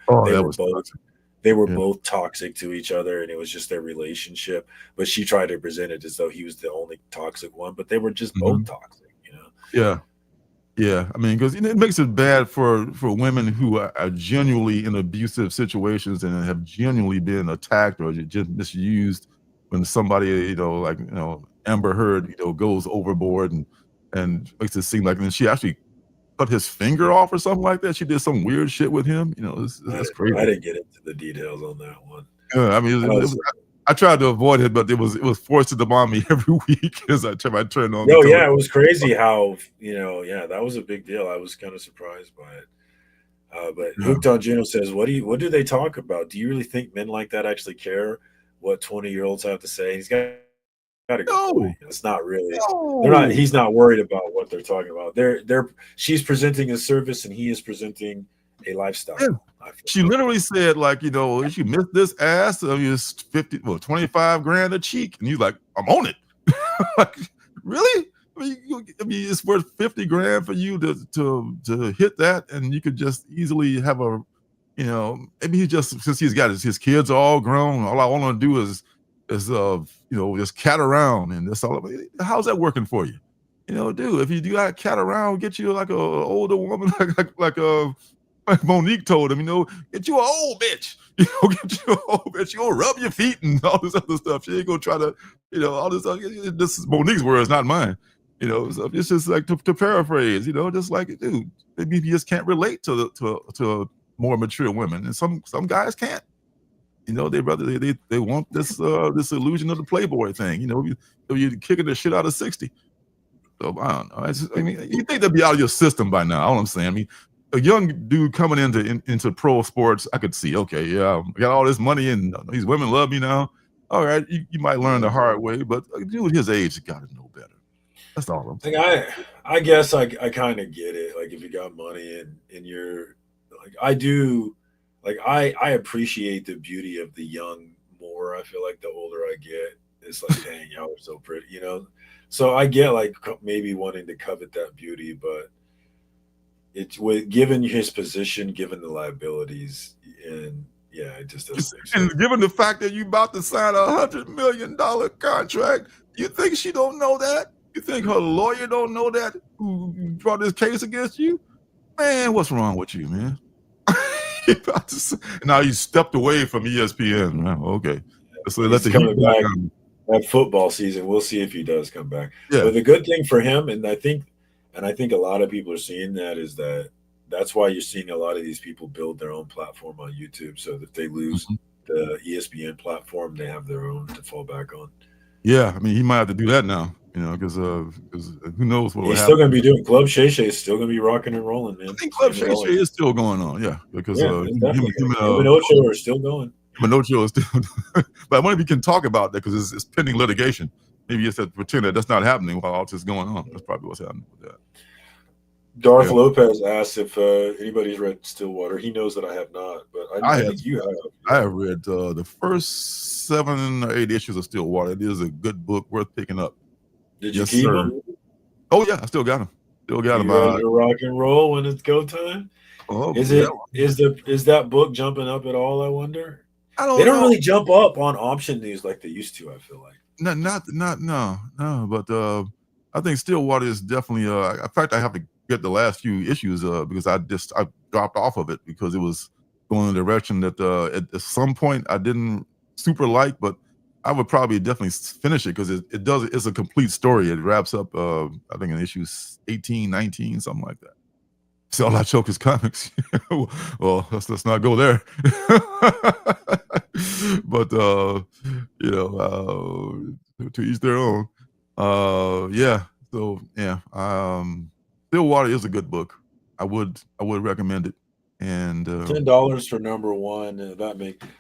They were both toxic to each other, and it was just their relationship. But she tried to present it as though he was the only toxic one, but they were just both toxic, you know? Yeah. I mean, because it makes it bad for women who are genuinely in abusive situations and have genuinely been attacked or just misused. When somebody, like Amber Heard, goes overboard and makes it seem like, and she actually cut his finger off or something like that. She did some weird shit with him. It's crazy. I didn't get into the details on that one. I mean, I tried to avoid it, but it was forced upon me every week as I turned on. No, yeah, it was crazy how that was a big deal. I was kind of surprised by it. But Hooked on Juno says, "What do they talk about? Do you really think men like that actually care what 20-year-olds have to say?" He's got a good point. It's not really. No. He's not worried about what they're talking about. She's presenting a service and he is presenting a lifestyle. Yeah. She literally said, like, if you miss this ass, it's 25 grand a cheek, and he's like, I'm on it. Like, really? I mean, it's worth 50 grand for you to hit that, and you could just easily have a, maybe since he's got his kids are all grown, all I want to do is just cat around, and that's all. How's that working for you? Dude, if you do that cat around, get you like a older woman, like Monique told him, get you an old bitch, get your whole bitch. She gonna rub your feet and all this other stuff. She ain't gonna try to, all this other. This is Monique's words, not mine. So it's just like to paraphrase. Just like, dude, maybe you just can't relate to more mature women, and some guys can't. They rather they want this illusion of the Playboy thing. You're kicking the shit out of 60. So I don't know. You think they'd be out of your system by now. All I'm saying. A young dude coming into pro sports, I could see. Okay, yeah, I got all this money and these women love me now. All right, you might learn the hard way, but a dude his age, you got to know better. That's all I'm saying. I guess I kind of get it. Like if you got money and you're like I do, like I appreciate the beauty of the young more. I feel like the older I get, it's like, dang, y'all are so pretty, So I get like maybe wanting to covet that beauty, but it's given his position, given the liabilities, and yeah, it just doesn't make sense. And given the fact that you about to sign a $100 million contract, you think she don't know that? You think her lawyer don't know that? Who brought this case against you? Man, what's wrong with you, man? Now you stepped away from ESPN. Man. Okay, so let's coming back. That football season, we'll see if he does come back. Yeah. But the good thing for him, and I think a lot of people are seeing that, is that's why you're seeing a lot of these people build their own platform on YouTube, so that if they lose the ESPN platform, they have their own to fall back on. Yeah, he might have to do that now, because who knows what he's still going to be doing. Club Shay Shay is still going to be rocking and rolling, man. I think Club Shay Shay is still going on, yeah, because him and Ocho are still going. Ocho is still, but I wonder if you can talk about that because it's pending litigation. Maybe you just have to pretend that that's not happening while all this is going on. That's probably what's happening with that. Darth Lopez asked if anybody's read Stillwater. He knows that I have not, but I think you have. I have read the first 7 or 8 issues of Stillwater. It is a good book worth picking up. Did you keep them? Oh yeah, I still got them. Still got them. Ready to rock and roll when it's go time. Oh, is that book jumping up at all? I wonder. I don't. They don't really jump up on option news like they used to. I feel like. No. But I think Stillwater is definitely. In fact, I have to get the last few issues because I dropped off of it because it was going in a direction that at some point I didn't super like, but I would probably definitely finish it because it's a complete story. It wraps up I think in issues 18, 19, something like that. Sell out Chokers Comics. Well, let's not go there. But to each their own. Yeah. So yeah. Stillwater is a good book. I would recommend it. And $10 for number 1.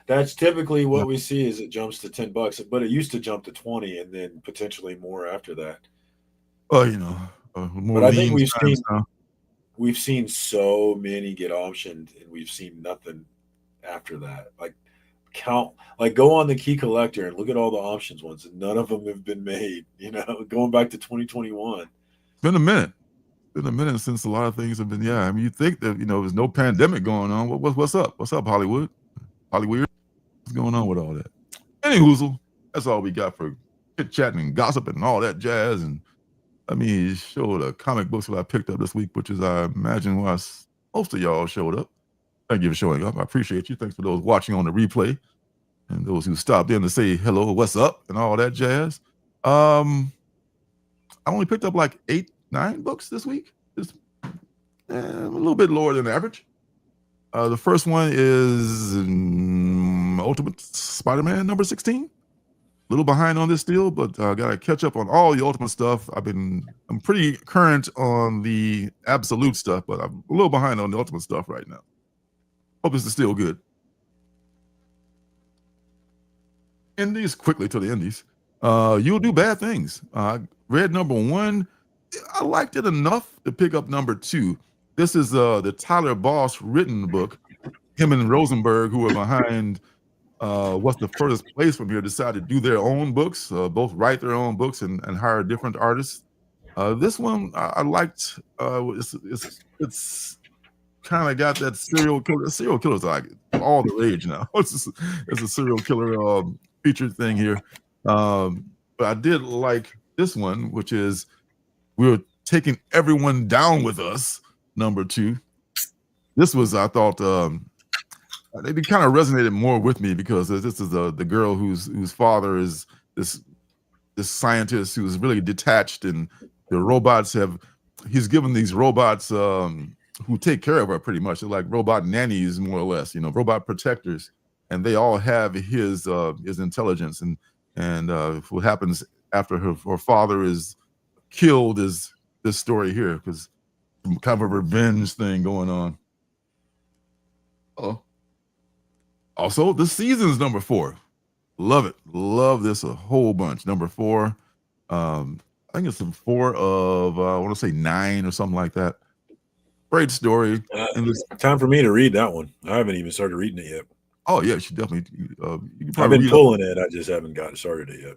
That's typically what we see is it jumps to $10, but it used to jump to 20 and then potentially more after that. More. But I think we've seen so many get optioned, and we've seen nothing after that. Go on the Key Collector and look at all the options ones, and none of them have been made. Going back to 2021. It's been a minute. Since a lot of things have been. Yeah, you think that there's no pandemic going on. What's up? What's up, Hollywood? What's going on with all that? Any hoozle. That's all we got for chit chatting and gossip and all that jazz. And let me show the comic books that I picked up this week, which is I imagine why most of y'all showed up. Thank you for showing up. I appreciate you. Thanks for those watching on the replay and those who stopped in to say hello, what's up, and all that jazz. I only picked up like 8-9 books this week. Just a little bit lower than average. The first one is Ultimate Spider-Man number 16. A little behind on this still, but I gotta catch up on all the Ultimate stuff. I'm pretty current on the Absolute stuff, but I'm a little behind on the Ultimate stuff right now. Hope this is still good. Indies, quickly to the indies. You'll Do Bad Things. Read number 1. I liked it enough to pick up number 2. This is the Tyler Boss written book. Him and Rosenberg, who are behind What's the Furthest Place From Here, decided to do their own books, both write their own books and hire different artists. This one I liked. It's kind of got that serial killer. Serial killers are like all the rage now. It's a serial killer featured thing here. But I did like this one, which is We're Taking Everyone Down With Us, number 2. This was, I thought, they kind of resonated more with me because this is the girl whose father is this scientist who's really detached, and the robots he's given these robots who take care of her pretty much. They're like robot nannies, more or less, robot protectors, and they all have his intelligence, and what happens after her father is killed is this story here, because kind of a revenge thing going on. Oh, also the season's number 4. Love it. Love this a whole bunch. Number 4. I think it's the 4 of I want to say 9 or something like that. Great story. Time for me to read that one. I haven't even started reading it yet. Oh yeah, you should definitely. You I've been pulling it. I just haven't gotten started it yet.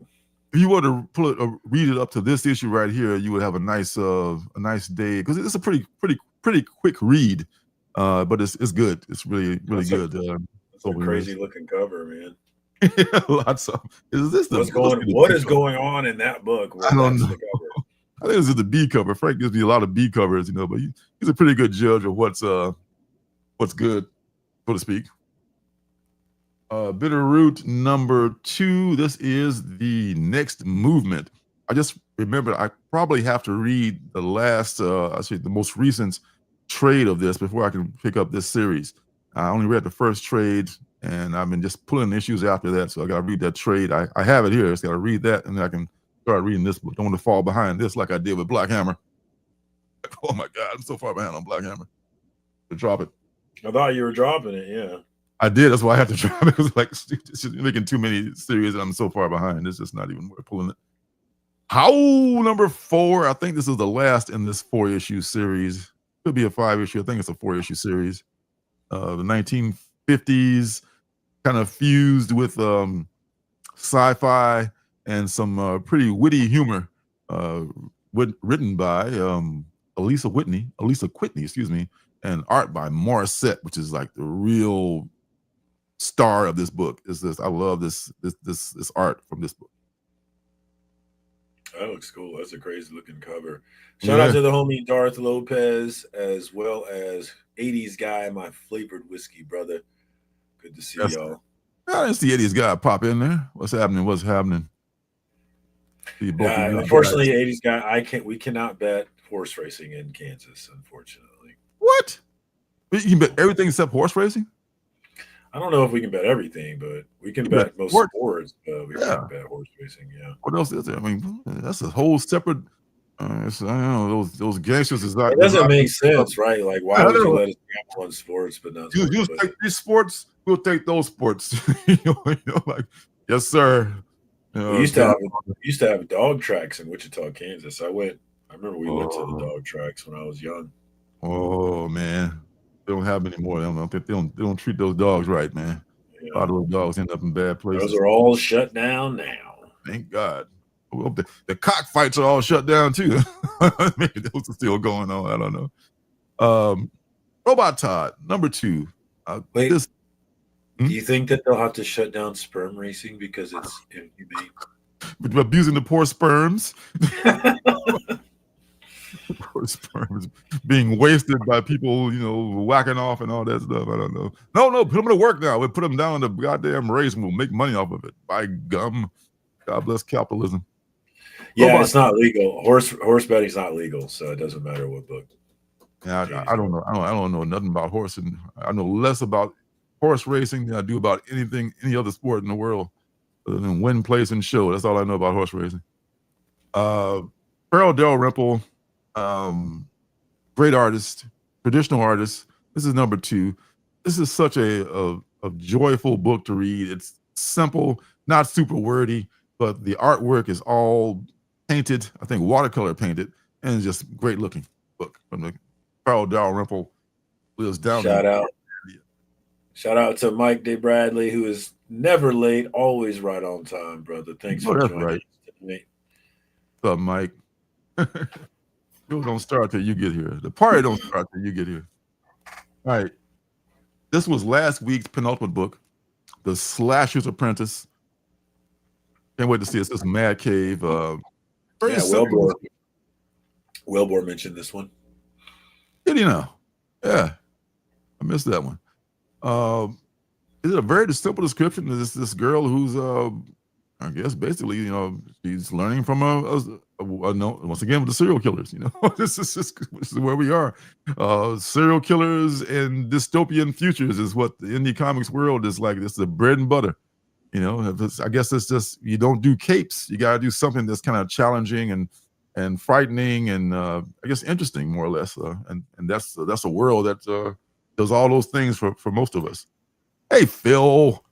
If you were to read it up to this issue right here, you would have a nice day, because it's a pretty quick read, but it's good. It's really good. It's a crazy looking cover, man. Lots of. Is this what is going on in that book? I don't know. I think this is the B cover. Frank gives me a lot of B covers, but he's a pretty good judge of what's good, so to speak. Bitterroot number 2. This is the next movement. I just remembered I probably have to read the last, the most recent trade of this before I can pick up this series. I only read the first trade, and I've been just pulling issues after that, so I got to read that trade. I have it here. I just got to read that, and then I can start reading this book. Don't want to fall behind this like I did with Black Hammer. Oh my God, I'm so far behind on Black Hammer. To drop it. I thought you were dropping it, yeah. I did. That's why I had to drop it. It was like it's making too many series, and I'm so far behind. It's just not even worth pulling it. Howl number 4. I think this is the last in this 4-issue series. Could be a 5-issue. I think it's a 4-issue series. The 1950s, kind of fused with sci-fi and some pretty witty humor, written by Elisa Whitney, and art by Morissette, which is like the real star of this book. I love this art from this book. That looks cool. That's a crazy looking cover. Shout out to the homie Darth Lopez, as well as 80s guy, my flavored whiskey brother. Good to see y'all. I didn't see 80s guy pop in there. What's happening? Unfortunately, 80s guy, we cannot bet horse racing in Kansas, unfortunately. What? You can bet everything except horse racing? I don't know if we can bet everything, but we can bet most sports, but we can't bet horse racing, yeah. What else is there? I mean, that's a whole separate I don't know, those gangsters is not. It doesn't make sense, right? Like, why would you let us gamble on sports, but not? You take these sports, we'll take those sports. Like, yes, sir. We used to have dog tracks in Wichita, Kansas. I remember we went to the dog tracks when I was young. Oh man, they don't have any more. They don't treat those dogs right, man. Yeah. A lot of those dogs end up in bad places. Those are all shut down now. Thank God. Well, the cockfights are all shut down too. Maybe those are still going on. I don't know. Robot Todd, number 2. Wait, do you think that they'll have to shut down sperm racing because it's inhumane? Abusing the poor sperms. Poor sperms being wasted by people, whacking off and all that stuff. I don't know. No, put them to work now. We'll put them down in the goddamn race and we'll make money off of it. By gum. God bless capitalism. Yeah, it's not legal. Horse betting's not legal, so it doesn't matter what book. Yeah, I don't know. I don't know nothing about horsing. I know less about horse racing than I do about any other sport in the world, other than win, place, and show. That's all I know about horse racing. Farrell Dalrymple, great artist, traditional artist. This is number 2. This is such a joyful book to read. It's simple, not super wordy, but the artwork is all painted, I think watercolor painted, and it's just great looking book from the Farrell Dalrymple lives down there. Shout out to Mike D. Bradley, who is never late, always right on time, brother. Thanks for joining us tonight. What's up, Mike? It don't start till you get here. The party don't start till you get here. All right. This was last week's penultimate book, The Slasher's Apprentice. Can't wait to see it. It's Mad Cave. Wilbur mentioned this one. Did he know? Yeah. I missed that one. Is it a very simple description of this girl who's I guess basically, she's learning from no, once again with the serial killers. This is where we are. Serial killers and dystopian futures is what the indie comics world is like. This is the bread and butter. I guess it's just you don't do capes. You got to do something that's kind of challenging and frightening and I guess interesting, more or less. And that's a world that does all those things for most of us. Hey, Phil.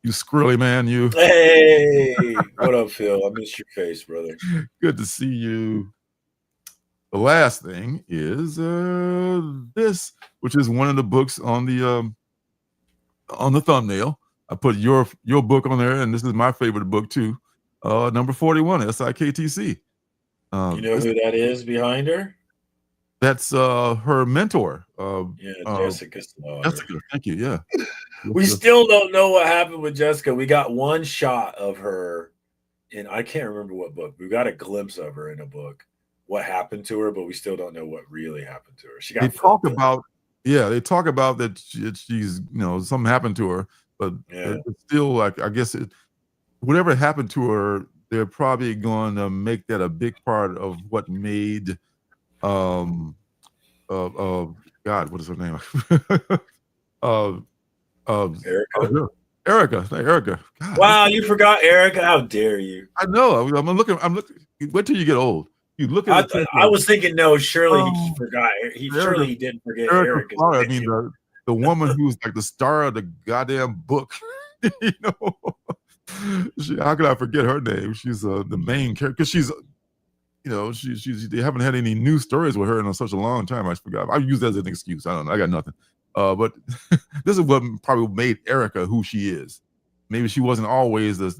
You squirrely man, you. Hey, what up, Phil? I missed your face, brother. Good to see you. The last thing is this, which is one of the books on the thumbnail. I put your book on there, and this is my favorite book too. Number 41, SIKTC. You know who that is behind her? That's her mentor. Jessica Slaughter. Jessica, thank you. Yeah. We still don't know what happened with Jessica. We got one shot of her, and I can't remember what book. We got a glimpse of her in a book. What happened to her, but we still don't know what really happened to her. They talk about that she's something happened to her, but it's still like I guess whatever happened to her, they're probably going to make that a big part of what made God, what is her name? Erica. Erica. God, wow, you forgot Erica. How dare you? I know. I'm looking. Wait till you get old. You look at. I was thinking, no, surely he forgot. Surely he didn't forget Erica. I mean, the woman who's like the star of the goddamn book. How could I forget her name? She's the main character because she's. They haven't had any new stories with her in such a long time. I forgot. I use that as an excuse. I don't know. I got nothing. But this is what probably made Erica who she is. Maybe she wasn't always the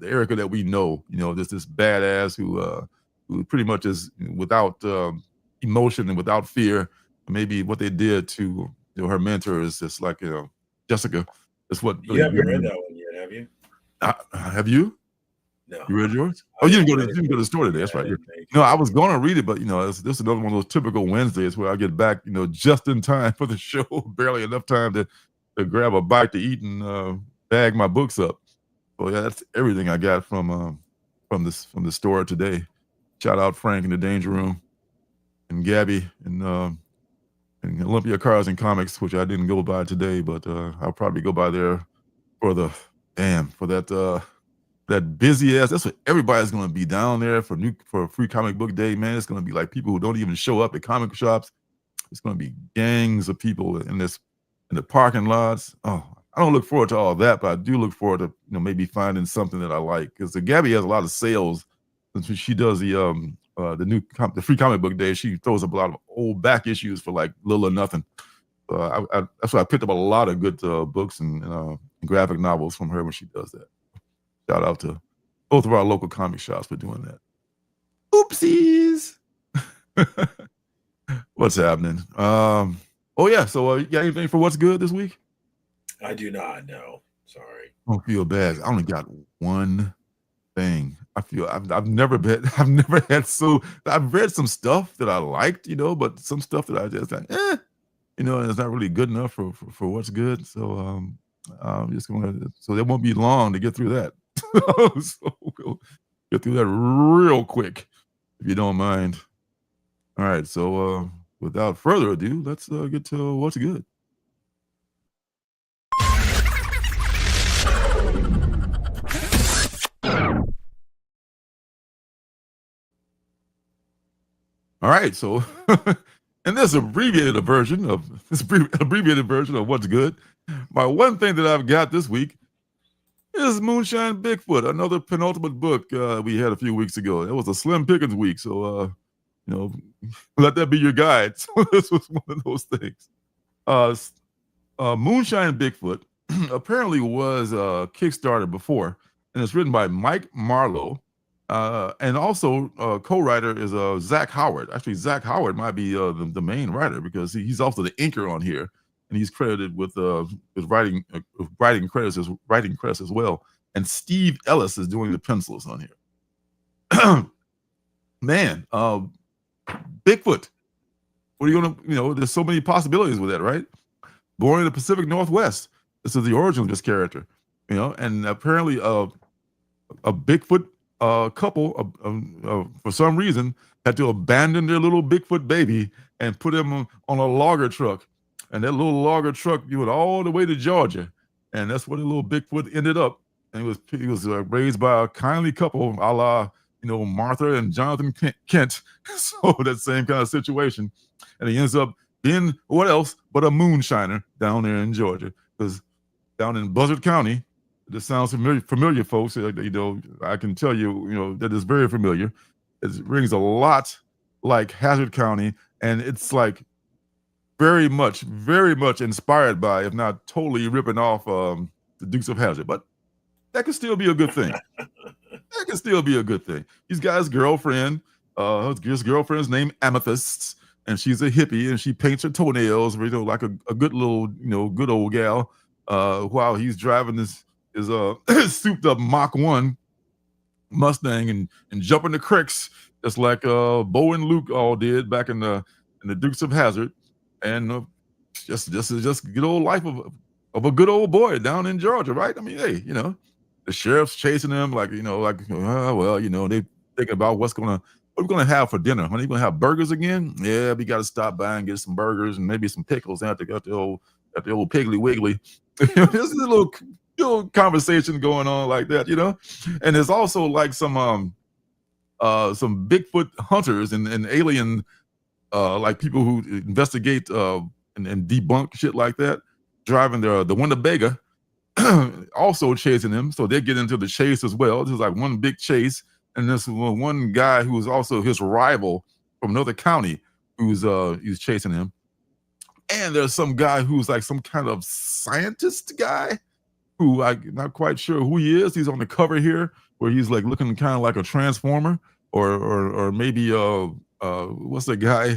Erica that we know. This badass who pretty much is without emotion and without fear. Maybe what they did to her mentor is just like Jessica. That's what you haven't read that one yet, have you? Have you? No. You read yours? Oh, you didn't go to the store today. That's right. No, I was going to read it, but this is another one of those typical Wednesdays where I get back, just in time for the show, barely enough time to grab a bite to eat and bag my books up. So yeah, that's everything I got from the store today. Shout out Frank in the Danger Room and Gabby and Olympia Cars and Comics, which I didn't go by today, but I'll probably go by there for that busy ass. That's what everybody's going to be down there for Free Comic Book Day, man. It's going to be like people who don't even show up at comic shops. It's going to be gangs of people in the parking lots. Oh, I don't look forward to all that, but I do look forward to maybe finding something that I like because Gabby has a lot of sales. Since she does the Free Comic Book Day, she throws up a lot of old back issues for like little or nothing. That's why I picked up a lot of good books and graphic novels from her when she does that. Shout out to both of our local comic shops for doing that. Oopsies. What's happening? Oh yeah. So you got anything for what's good this week? I do not know. Sorry. Don't feel bad. I only got one thing. I feel I've never had I've read some stuff that I liked, but some stuff that I just like, and it's not really good enough for what's good. So I'm just so there won't be long to get through that. So we'll get through that real quick, if you don't mind. All right, so without further ado, let's get to what's good. All right, so in this abbreviated version of what's good, my one thing that I've got this week is Moonshine Bigfoot, another penultimate book we had a few weeks ago. It was a Slim Pickens week, so let that be your guide. So this was one of those things. Moonshine Bigfoot apparently was Kickstarter before, and it's written by Mike Marlowe, and also co-writer is Zach Howard. Actually, Zach Howard might be the main writer because he's also the inker on here. And he's credited with writing credits as well. And Steve Ellis is doing the pencils on here. Man, Bigfoot. What are you gonna? There's so many possibilities with that, right? Born in the Pacific Northwest, This is the origin of this character, you know. And apparently, a Bigfoot couple, for some reason, had to abandon their little Bigfoot baby and put him on a logger truck. And that little logger truck, you went all the way to Georgia, and that's where the little Bigfoot ended up. And he was raised by a kindly couple, a la Martha and Jonathan Kent. So that same kind of situation, and he ends up being what else but a moonshiner down there in Georgia, because down in Buzzard County. This sounds familiar, folks. I can tell you, that is very familiar. It rings a lot like Hazard County, and it's like very much inspired by, if not totally ripping off the Dukes of Hazzard. But that can still be a good thing. That can still be a good thing. He's got his girlfriend. His girlfriend's named Amethyst, and she's a hippie, and she paints her toenails, like a good little, good old gal. While he's driving his souped up Mach 1 Mustang and jumping the creeks, just like Bo and Luke all did back in the Dukes of Hazzard, and just good old life of a good old boy down in Georgia, right? I mean, hey, the sheriff's chasing him, they thinking about what we're gonna have for dinner. When are you gonna have burgers again? Yeah, we got to stop by and get some burgers and maybe some pickles at the old Piggly Wiggly. There's a little conversation going on like that, and there's also like some Bigfoot hunters and alien like people who investigate and debunk shit like that, driving the Winnebago, also chasing him. So they get into the chase as well. There's like one big chase, and there's one guy who's also his rival from another county who's chasing him. And there's some guy who's like some kind of scientist guy who I'm not quite sure who he is. He's on the cover here where he's like looking kind of like a transformer, or maybe what's the guy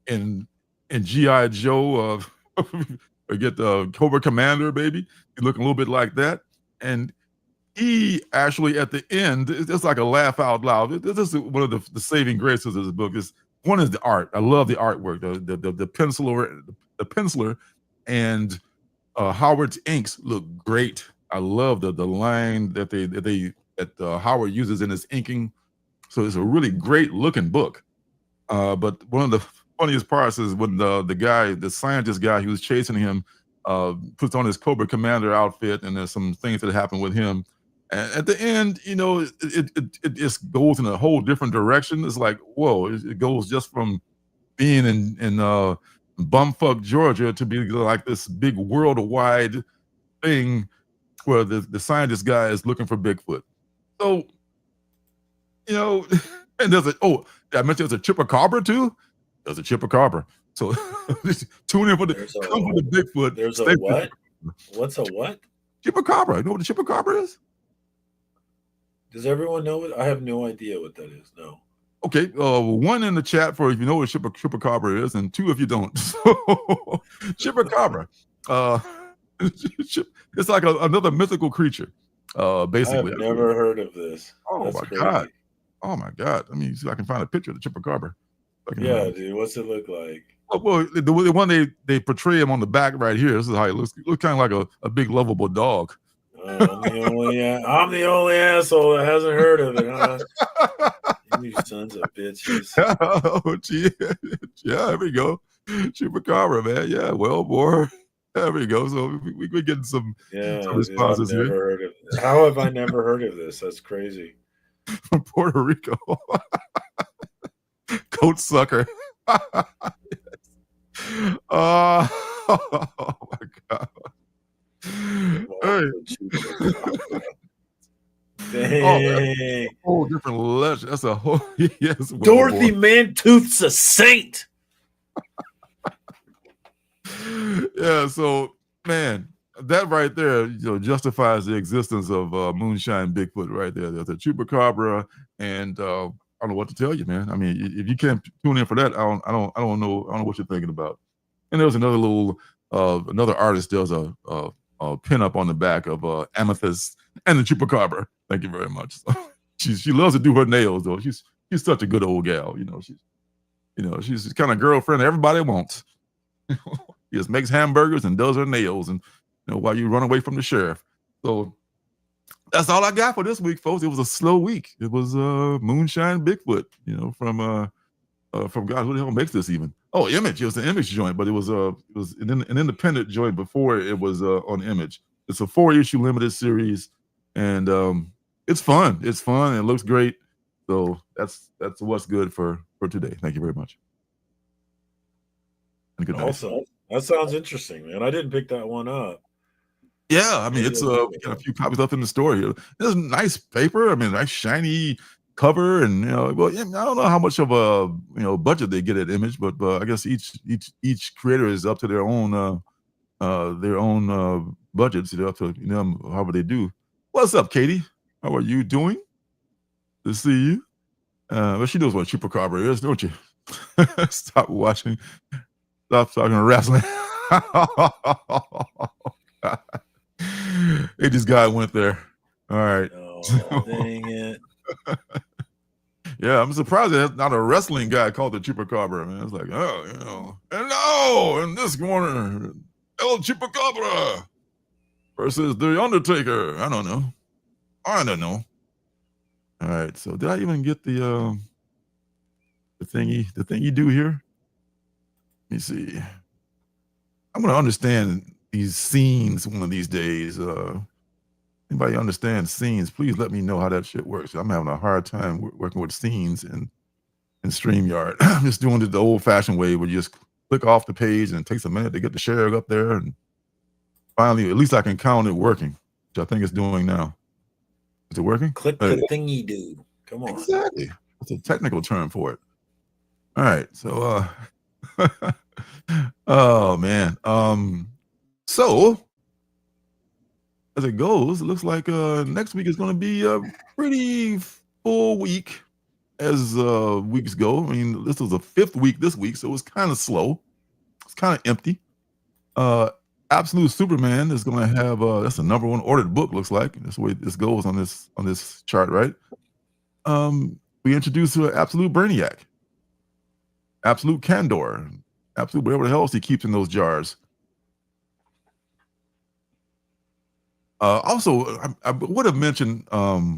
in G.I. Joe or get the Cobra Commander, baby. He's looking a little bit like that. And he actually at the end, it's like a laugh out loud. This is one of the saving graces of this book. One is the art. I love the artwork. The penciler and Howard's inks look great. I love the line that Howard uses in his inking. So it's a really great looking book. But one of the funniest parts is when the scientist guy who's chasing him puts on his Cobra Commander outfit, and there's some things that happen with him. And at the end, it just goes in a whole different direction. It's like, whoa, it goes just from being in bumfuck Georgia to be like this big worldwide thing where the scientist guy is looking for Bigfoot. So, and did I mention there's a chupacabra too? There's a chupacabra. So tune in for the Bigfoot. There's a what? What's a what? Chupacabra. You know what the chupacabra is? Does everyone know it? I have no idea what that is. No. Okay, one in the chat for if you know what chupacabra is, and two if you don't. Chupacabra. It's like another mythical creature. Basically. I've never heard of this. Oh, that's my crazy. God. Oh my God. Let me see if I can find a picture of the chupacabra. Yeah, dude. What's it look like? Well, the one they portray him on the back right here. This is how he looks. He looks kind of like a big lovable dog. I'm the only asshole that hasn't heard of it, huh? You sons of bitches. Oh, gee. Yeah, there we go. Chupacabra, man. Yeah, well, boy. There we go. So we're getting some responses I've never heard of it. How have I never heard of this? That's crazy. From Puerto Rico. Coat sucker. Oh my God. Hey. Dang. Oh, that's a whole different legend. That's a whole yes. Dorothy Mantooth's a saint. Yeah, so man, that right there, justifies the existence of Moonshine Bigfoot right there. There's a chupacabra, and I don't know what to tell you, man. I mean, if you can't tune in for that, I don't know what you're thinking about. And there was another little another artist does a pin up on the back of Amethyst and the chupacabra. Thank you very much. So, she loves to do her nails though. She's such a good old gal. She's the kind of girlfriend everybody wants. He just makes hamburgers and does her nails, and while you run away from the sheriff. So that's all I got for this week, folks. It was a slow week. It was Moonshine Bigfoot, from God. Who the hell makes this even? Oh, Image. It was an Image joint, but it was an independent joint before it was on Image. It's a 4-issue limited series, and it's fun. It's fun. It looks great. So that's what's good for today. Thank you very much. And good night. Also, that sounds interesting, man. I didn't pick that one up. Yeah, I mean, it's we got a few copies left in the store here. There's nice paper. I mean, nice shiny cover, and well, yeah, I don't know how much of a budget they get at Image, but I guess each creator is up to their own budgets. Up to however they do. What's up, Katie? How are you doing? To see you. But she knows what chupacabra is, don't you? Stop watching. Stop talking wrestling. Hey, this guy went there. All right. Oh, dang it. Yeah, I'm surprised there's not a wrestling guy called the Chupacabra, man. It's like, and this corner, El Chupacabra versus The Undertaker. I don't know. All right, so did I even get the thingy do here? Let me see. I'm gonna understand these scenes one of these days. Anybody understand scenes? Please let me know how that shit works. I'm having a hard time working with scenes in StreamYard. I'm just doing it the old-fashioned way, where you just click off the page and it takes a minute to get the share up there, and finally, at least I can count it working, which I think it's doing now. Is it working? Click the thingy, dude. Come on. Exactly. That's a technical term for it. All right, so oh man. So as it goes, it looks like next week is going to be a pretty full week as weeks go. I mean, this was the 5th week this week, so it was kind of slow. It's kind of empty. Absolute Superman is going to have that's the #1 ordered book. Looks like that's the way this goes on this chart, right? We introduced Absolute Brainiac, Absolute Candor, Absolute whatever the hell else he keeps in those jars. Also, I would have mentioned, I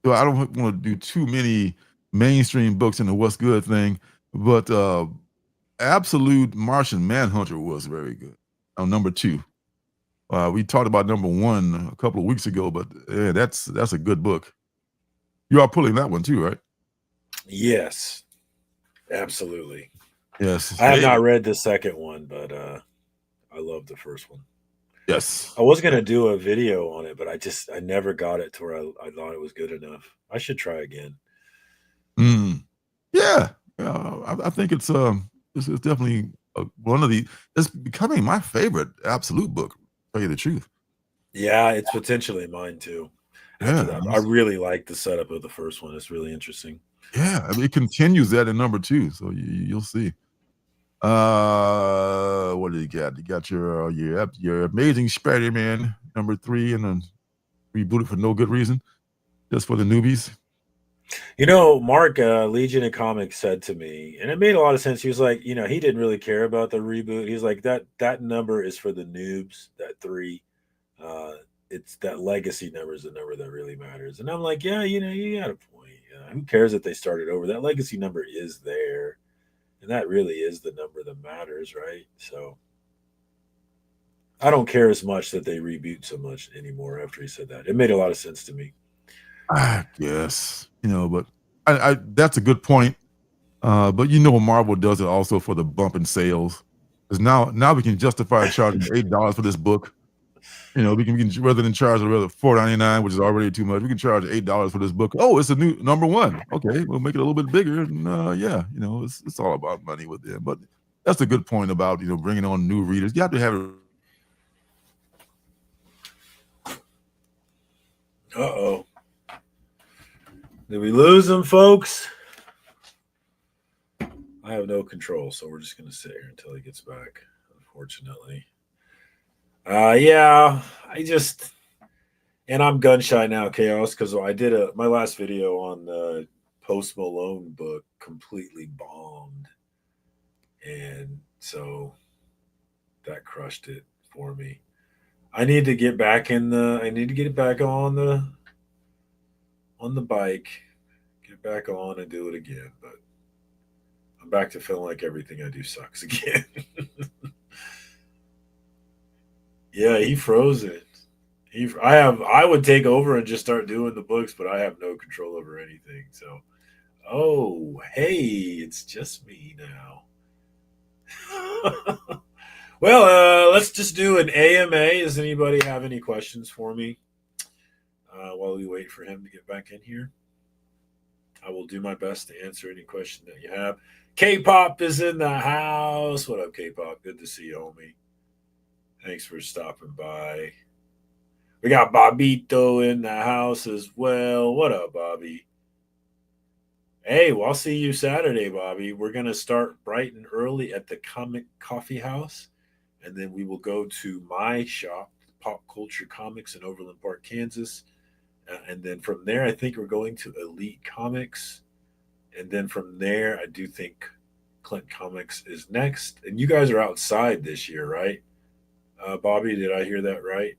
don't want to do too many mainstream books in the What's Good thing, but Absolute Martian Manhunter was very good. On #2. We talked about #1 a couple of weeks ago, but yeah, that's a good book. You are pulling that one too, right? Yes, absolutely. Yes. I have not read the second one, but I love the first one. Yes. I was gonna do a video on it, but I never got it to where I thought it was good enough. I should try again. Yeah. I think it's definitely one of it's becoming my favorite Absolute book, to tell you the truth. Yeah, it's potentially mine too. Yeah, I really like the setup of the first one. It's really interesting. Yeah, I mean, it continues that in #2, so you'll see. What do you got? You got your Amazing Spider-Man #3, and then rebooted for no good reason, just for the newbies. Mark, Legion of Comics said to me, and it made a lot of sense. He was like, he didn't really care about the reboot. He's like, that number is for the noobs, that 3. It's that legacy number is the number that really matters. And I'm like, yeah, you got a point. Who cares if they started over? That legacy number is there. And that really is the number that matters, right? So I don't care as much that they reboot so much anymore after he said that. It made a lot of sense to me. I guess, but I that's a good point. But Marvel does it also for the bump in sales. Because now we can justify charging $8 for this book. We can rather than charge $4.99, which is already too much. We can charge $8 for this book. Oh, it's a new #1. Okay, we'll make it a little bit bigger. And it's all about money with them. But that's a good point about bringing on new readers. You have to have it. Uh-oh. Did we lose them, folks? I have no control, so we're just going to sit here until he gets back, unfortunately. Yeah, and I'm gun shy now, Chaos, because I did my last video on the Post Malone book completely bombed. And so that crushed it for me. I need to get back in the. I need to get it back on the bike. Get back on and do it again. But I'm back to feeling like everything I do sucks again. Yeah, he froze it. I would take over and just start doing the books, but I have no control over anything. So, oh, hey, it's just me now. Well, let's just do an AMA. Does anybody have any questions for me while we wait for him to get back in here? I will do my best to answer any question that you have. K-Pop is in the house. What up, K-Pop? Good to see you, homie. Thanks for stopping by. We got Bobito in the house as well. What up, Bobby? Hey, well, I'll see you Saturday, Bobby. We're going to start bright and early at the Comic Coffee House, and then we will go to my shop, Pop Culture Comics in Overland Park, Kansas. And then from there, I think we're going to Elite Comics. And then from there, I do think Clint Comics is next. And you guys are outside this year, right? Bobby, did I hear that right?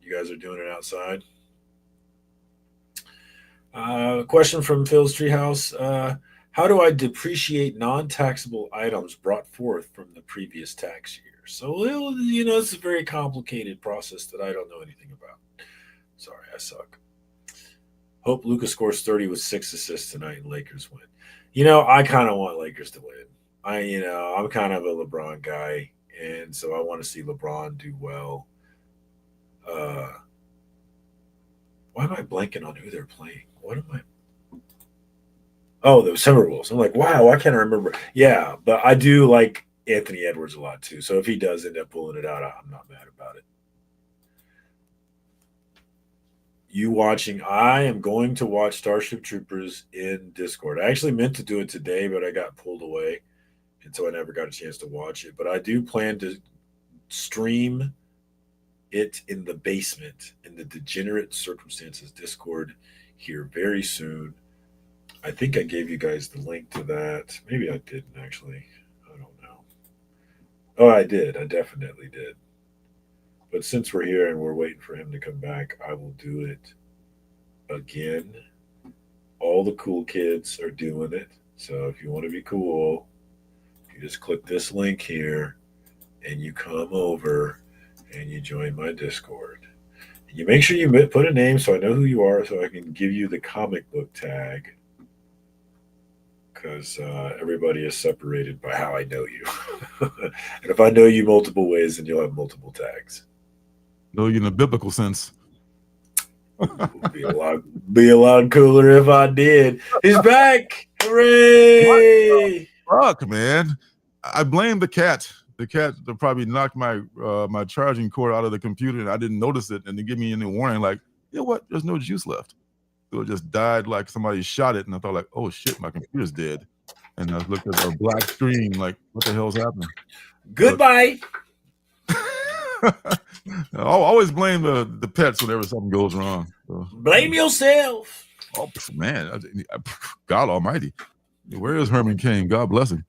You guys are doing it outside? Question from Phil's Treehouse. How do I depreciate non-taxable items brought forth from the previous tax year? So, it's a very complicated process that I don't know anything about. Sorry, I suck. Hope Lucas scores 30 with 6 assists tonight and Lakers win. I kind of want Lakers to win. I'm kind of a LeBron guy, and so I want to see LeBron do well. Why am I blanking on who they're playing? What am I? Oh, the Timberwolves. I'm like, wow, why can't I remember? Yeah, but I do like Anthony Edwards a lot too. So if he does end up pulling it out, I'm not mad about it. I am going to watch Starship Troopers in Discord. I actually meant to do it today, but I got pulled away, and so I never got a chance to watch it. But I do plan to stream it in the basement in the Degenerate Circumstances Discord here very soon. I think I gave you guys the link to that. Maybe I didn't actually. I don't know. Oh, I did. I definitely did. But since we're here and we're waiting for him to come back, I will do it again. All the cool kids are doing it. So if you want to be cool, you just click this link here and you come over and you join my Discord. And you make sure you put a name so I know who you are so I can give you the comic book tag. Because everybody is separated by how I know you. And if I know you multiple ways, then you'll have multiple tags. Know you in a biblical sense. Be a lot cooler if I did. He's back! Hooray! Fuck, man. I blame the cat. The cat that probably knocked my my charging cord out of the computer, and I didn't notice it, and they give me any warning, like, you know what? There's no juice left. So it just died like somebody shot it, and I thought, like, oh shit, my computer's dead. And I looked at a black screen, like, what the hell's happening? Goodbye. I always blame the pets whenever something goes wrong. So, blame yourself. Oh man, God Almighty, where is Herman Cain? God bless him.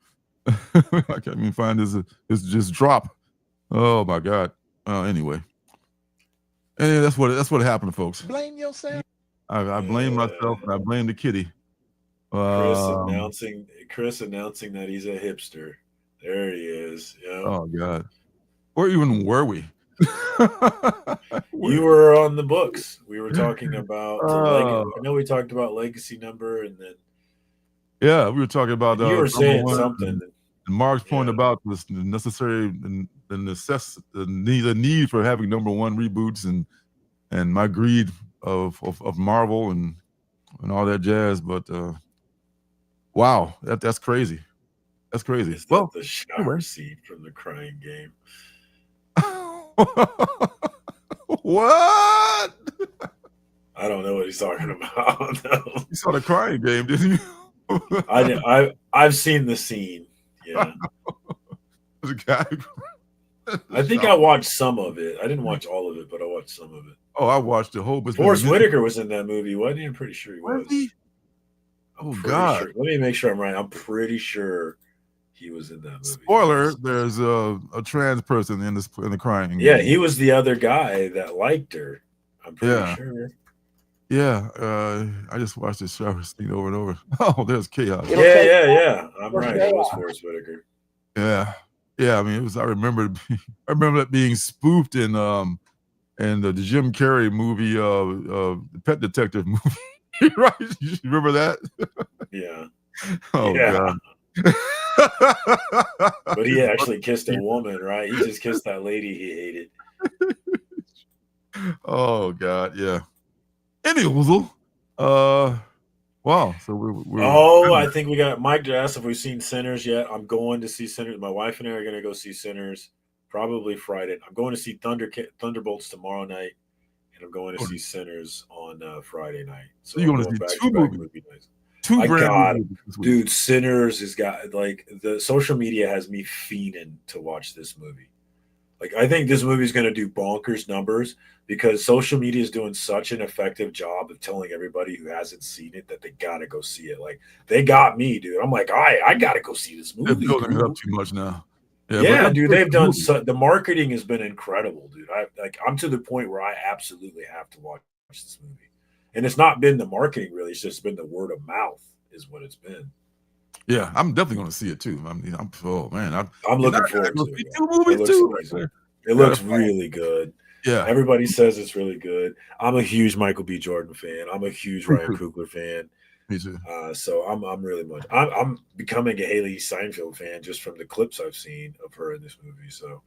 I can't even find his just drop. Oh my God. Anyway, and that's what happened, folks. Blame yourself. I blame myself and I blame the kitty. Chris announcing that he's a hipster. There he is. Yeah. Oh God. Where even were we? You were on the books. We were talking about I know we talked about legacy number, and then we were talking about you were saying something. And Mark's point about the need for having number one reboots and my greed of Marvel and all that jazz. But wow, that's crazy. That's crazy. Is that the shower scene from the Crying Game? What? I don't know what he's talking about. No. You saw the Crying Game, didn't you? I've seen the scene. Yeah. The guy. I think I watched some of it. I didn't watch all of it, but I watched some of it. Oh, I watched the whole. Forrest Whitaker was in that movie, wasn't he? I'm pretty sure he was. Oh God! Sure. Let me make sure I'm right. I'm pretty sure he was in that movie. Spoiler: there's a trans person in the crying. Yeah, he was the other guy that liked her. I'm pretty sure. Yeah, I just watched this shower scene over and over. Oh, there's chaos. Yeah. I'm right. It was Forrest Whitaker. Yeah. I mean, it was. I remember it being spoofed in the Jim Carrey movie, the Pet Detective movie. Right? You remember that? Yeah. Oh God. But he actually kissed a woman, right? He just kissed that lady he hated. Oh God, yeah. Anywho, wow. So we're I think we got Mike to ask if we've seen Sinners yet. I'm going to see Sinners. My wife and I are going to go see Sinners probably Friday. I'm going to see Thunderbolts tomorrow night, and I'm going to see Sinners on Friday night. So you're going to see two movies. Two brand new movies. Dude, Sinners has got, like, the social media has me fiending to watch this movie. Like, I think this movie is going to do bonkers numbers because social media is doing such an effective job of telling everybody who hasn't seen it that they got to go see it. Like, they got me, dude. I'm like, I got to go see this movie. They're building it up too much now. Yeah, dude, they've done the marketing has been incredible, dude. I'm to the point where I absolutely have to watch this movie. And it's not been the marketing, really. It's just been the word of mouth is what it's been. Yeah, I'm definitely going to see it too. I mean, I'm looking forward to it. Two movies too. It looks really good. Yeah, everybody says it's really good. I'm a huge Michael B. Jordan fan. I'm a huge Ryan Coogler fan. Me too. So I'm really much. I'm becoming a Haley Steinfeld fan just from the clips I've seen of her in this movie. So,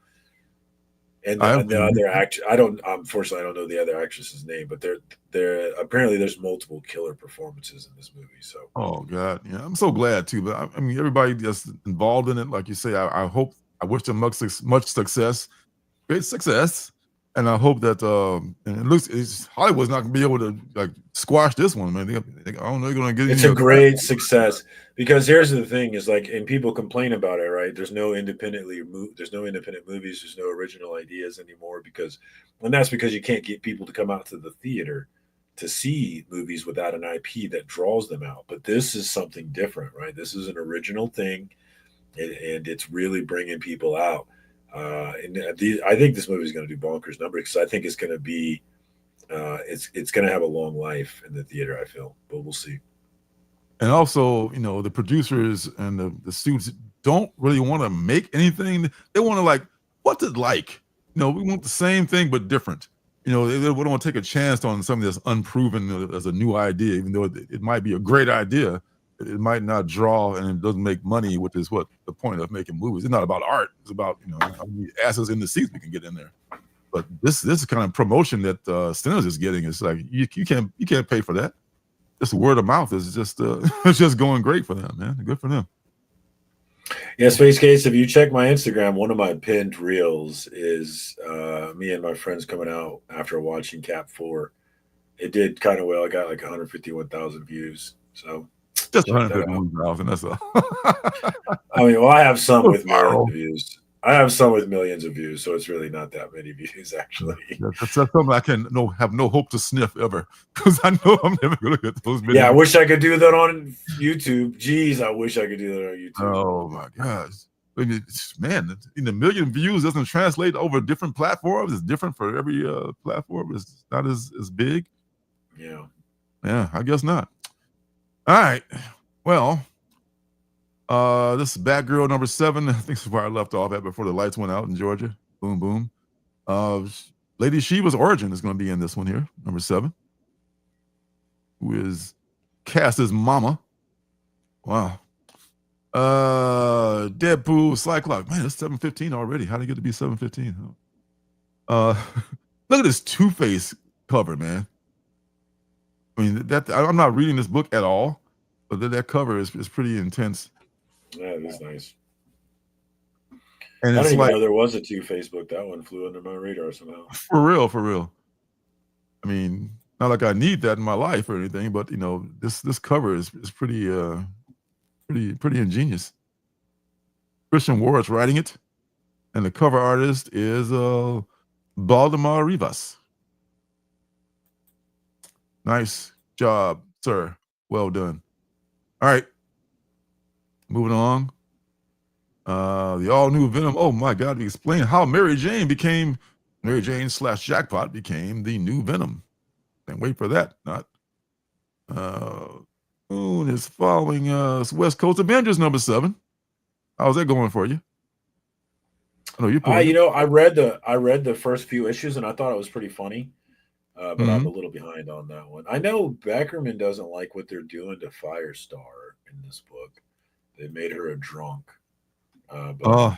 and the other actor, unfortunately, I don't know the other actress's name, but they're apparently there's multiple killer performances in this movie. So, oh God, yeah, I'm so glad too. But I mean, everybody that's involved in it, like you say, I wish them much success, great success, and I hope that and Hollywood's not gonna be able to like squash this one, man. I don't know they're gonna get. It's a great success because here's the thing: is like, and people complain about it, right? There's no independent movies, there's no original ideas anymore and that's because you can't get people to come out to the theater to see movies without an IP that draws them out. But this is something different, right? This is an original thing, and it's really bringing people out. I think this movie is going to do bonkers numbers because I think it's going to be, it's going to have a long life in the theater. I feel, but we'll see. And also, the producers and the students don't really want to make anything. They want to like, what's it like? We want the same thing but different. They don't want to take a chance on something that's unproven as a new idea, even though it might be a great idea. It might not draw and it doesn't make money, which is what the point of making movies. It's not about art. It's about how many asses in the seats we can get in there. But this kind of promotion that Sinners is getting is like you can't pay for that. This word of mouth is just it's just going great for them, man. Good for them. Yeah, Space Case, if you check my Instagram, one of my pinned reels is me and my friends coming out after watching Cap 4. It did kind of well. I got like 151,000 views. So just 151,000, that's all. I mean, well, I have some with millions of views. So it's really not that many views, actually. That's something I have no hope to sniff ever, because I know I'm never going to get those videos. Yeah, I wish I could do that on YouTube. Jeez, I wish I could do that on YouTube. Oh my gosh, man, a million views doesn't translate over different platforms. It's different for every platform. It's not as big. Yeah, I guess not. All right, well. This is Batgirl number 7. I think this is where I left off at before the lights went out in Georgia. Boom, boom. Lady Shiva's origin is going to be in this one here, number 7. Who is cast as Mama. Wow. Deadpool, Cyclops. Man, it's 7:15 already. How did it get to be 7:15? Look at this Two-Face cover, man. I mean, I'm not reading this book at all, but that cover is pretty intense. Yeah, it is nice. And I it's didn't like, even know there was a Two-Face book. That one flew under my radar somehow. For real. I mean, not like I need that in my life or anything, but this cover is pretty ingenious. Christian Ward's writing it, and the cover artist is Baldomar Rivas. Nice job, sir. Well done. All right. Moving along. The all-new Venom. Oh my God! Explain how Mary Jane / Jackpot became the new Venom. Can't wait for that. Not. Moon is following us. West Coast Avengers #7. How's that going for you? I know you're pulling it. I read the first few issues and I thought it was pretty funny, but I'm Mhm. a little behind on that one. I know Beckerman doesn't like what they're doing to Firestar in this book. They made her a drunk, but Oh,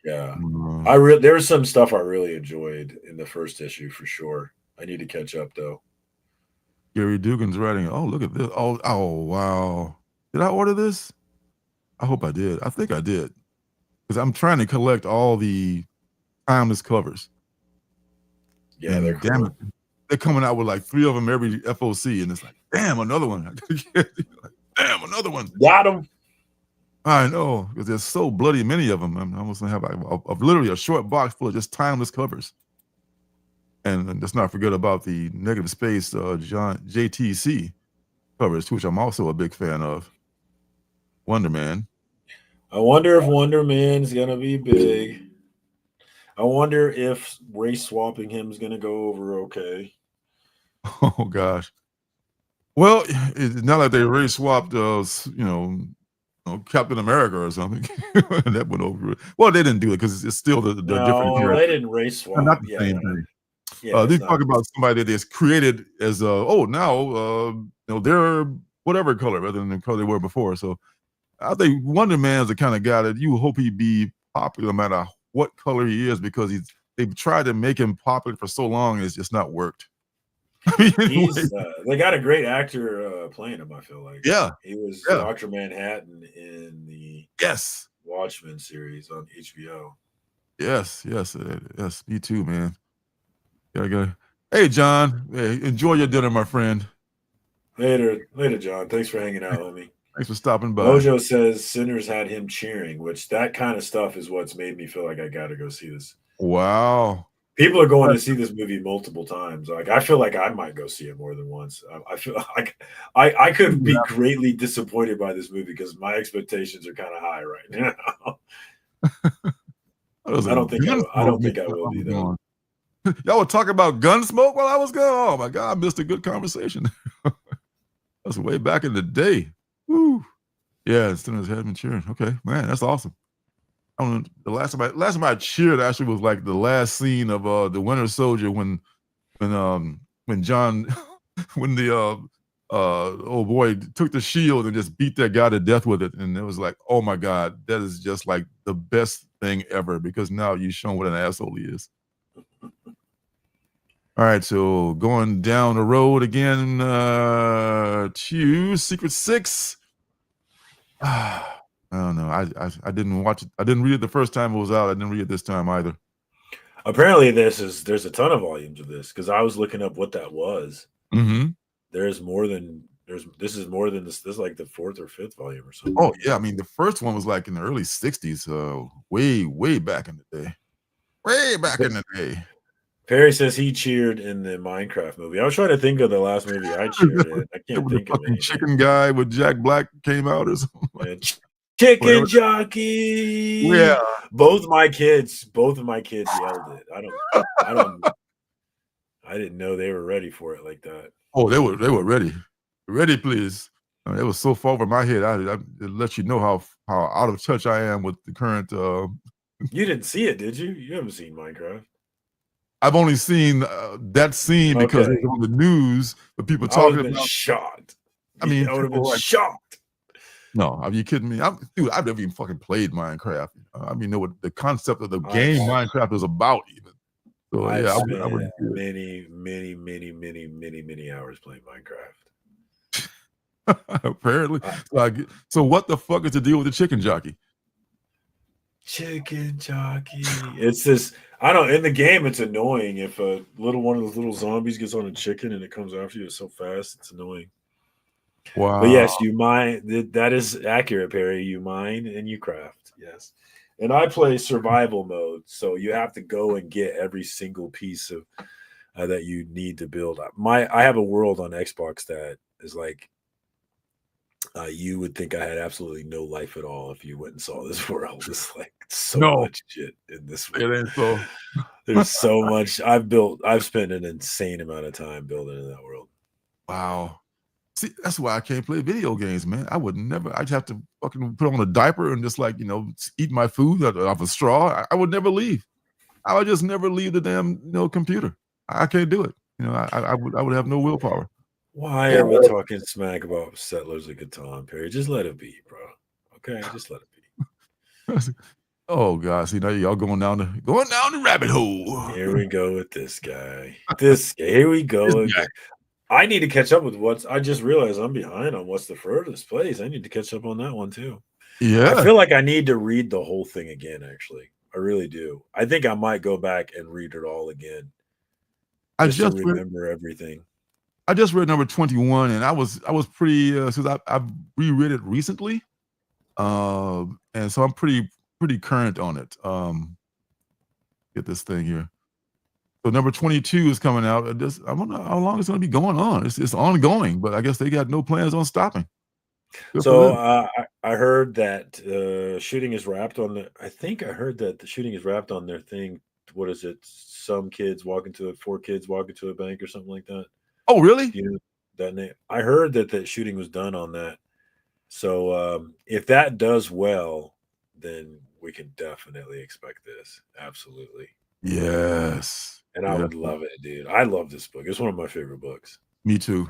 yeah, mm, there was some stuff I really enjoyed in the first issue for sure. I need to catch up though. Gary Dugan's writing. Oh, look at this. Oh, wow. Did I order this? I hope I did. I think I did because I'm trying to collect all the timeless covers. Yeah, they're And damn it, cool. they're coming out with like 3 of them every FOC, and it's like, damn, another one. I gotta get it. Like, damn, another one. Got them. I know because there's so bloody many of them. I'm almost gonna have literally a short box full of just timeless covers. And let's not forget about the Negative Space John JTC covers, which I'm also a big fan of. Wonder Man. I wonder if Wonder Man's gonna be big. I wonder if race swapping him is gonna go over okay. Oh gosh. Well, it's not like they race swapped, Captain America or something. That went over. Well, they didn't do it because it's still the different No, they character. didn't race Not swap. the Yeah, same thing. yeah, They it's talk not. about somebody that's created as they're whatever color rather than the color they were before. So I think Wonder Man's the kind of guy that you hope he'd be popular no matter what color he is because they've tried to make him popular for so long and it's just not worked. Anyway, They got a great actor playing him. I feel like yeah, he was yeah, Dr. Manhattan in the yes, Watchmen series on HBO. yes, yes. Me too, man. Gotta go. Hey, John. Hey, enjoy your dinner, my friend. Later, John. Thanks for hanging out, homie. Thanks for stopping by. Mojo says Sinners had him cheering, which that kind of stuff is what's made me feel like I got to go see this. Wow. People are going to see this movie multiple times. Like I feel like I might go see it more than once. I feel like I could be greatly disappointed by this movie because my expectations are kind of high right now. I don't think I will be though. Y'all were talking about Gunsmoke while I was gone. Oh my God, I missed a good conversation. That's way back in the day. Woo. Yeah, Sinners had been cheering. Okay, man, that's awesome. I don't know. The last time I cheered actually was like the last scene of the Winter Soldier when John when the old boy took the shield and just beat that guy to death with it, and it was like, oh my God, that is just like the best thing ever because now you've shown what an asshole he is. All right, so going down the road again to Secret Six. I don't know. I didn't watch it. I didn't read it the first time it was out. I didn't read it this time either. Apparently, there's a ton of volumes of this because I was looking up what that was. Mm-hmm. This is more than this. This is like the 4th or 5th volume or something. Oh yeah, I mean the first one was like in the early '60s, way back in the day. Way back in the day. Perry says he cheered in the Minecraft movie. I was trying to think of the last movie I cheered in. I can't think of the chicken guy with Jack Black came out or something. Chicken jockey. Yeah. Both of my kids yelled it. I didn't know they were ready for it like that. Oh, they were ready. Ready, please. I mean, it was so far over my head. I let you know how out of touch I am with the current. You didn't see it, did you? You haven't seen Minecraft. I've only seen that scene because it was on the news, but people talking about. Shocked. I mean, I would have been shocked. No, are you kidding me? Dude, I've never even fucking played Minecraft. I mean, know what the concept of the game Minecraft is about, even. So I would many hours playing Minecraft. Apparently, so what the fuck is the deal with the chicken jockey? Chicken jockey. It's this. I don't. In the game, it's annoying if one of those little zombies gets on a chicken and it comes after you. It's so fast. It's annoying. Wow. But yes, you mine. That is accurate, Perry. You mine and you craft. Yes. And I play survival mode, so you have to go and get every single piece of that you need to build. I have a world on Xbox that is like You would think I had absolutely no life at all if you went and saw this world. It's like so No, much shit in this it world. ain't so. There's so much I've spent an insane amount of time building in that world. Wow. See, that's why I can't play video games, man. I would never. I'd have to fucking put on a diaper and just like eat my food off a straw. I would never leave. I would just never leave the damn computer. I can't do it. I would have no willpower. Why are we talking smack about Settlers of Catan, Perry? Just let it be, bro. Okay, just let it be. Oh God, see now y'all going down the rabbit hole. Here we go with this guy. Here we go again. I need to catch up with I just realized I'm behind on what's the furthest place. I need to catch up on that one too. Yeah. I feel like I need to read the whole thing again, actually. I really do. I think I might go back and read it all again. Just to remember everything. I just read number 21, and I was pretty since I've reread it recently. And so I'm pretty current on it. Get this thing here. So number 22 is coming out. I don't know how long it's going to be going on. It's ongoing, but I guess they got no plans on stopping. So I heard that shooting is wrapped on the. I think I heard that the shooting is wrapped on their thing. What is it? Four kids walk into a bank or something like that. Oh, really? You know that name? I heard that shooting was done on that. So if that does well, then we can definitely expect this. Absolutely. Yes. And I would love it, dude. I love this book. It's one of my favorite books. Me too.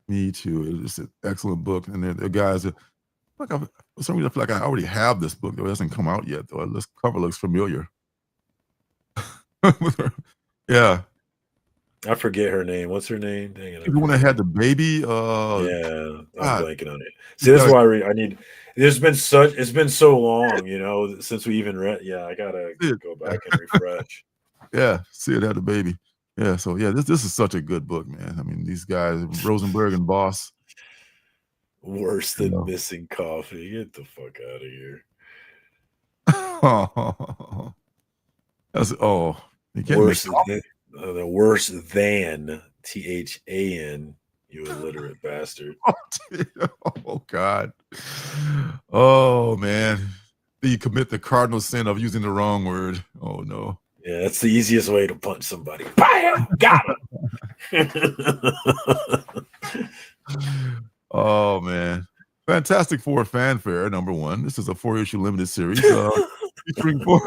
It's an excellent book. And the guys, for some reason, I feel like I already have this book, though. It hasn't come out yet, though. This cover looks familiar. Yeah. I forget her name. What's her name? Dang it. The one that had the baby. Yeah, I'm blanking on it. See, that's why I need. It's been so long, since we even read. Yeah, I gotta go back and refresh. Yeah, see it had the baby. Yeah, so yeah, this is such a good book, man. I mean, these guys, Rosenberg and Boss. Worse than missing coffee. Get the fuck out of here. That's you can't worse than worse than THAN. You illiterate bastard. Oh God. Oh man. You commit the cardinal sin of using the wrong word. Oh no. Yeah, that's the easiest way to punch somebody. Bam! Got him. Oh man. Fantastic Four fanfare, number 1. This is a 4-issue limited series. Featuring 4.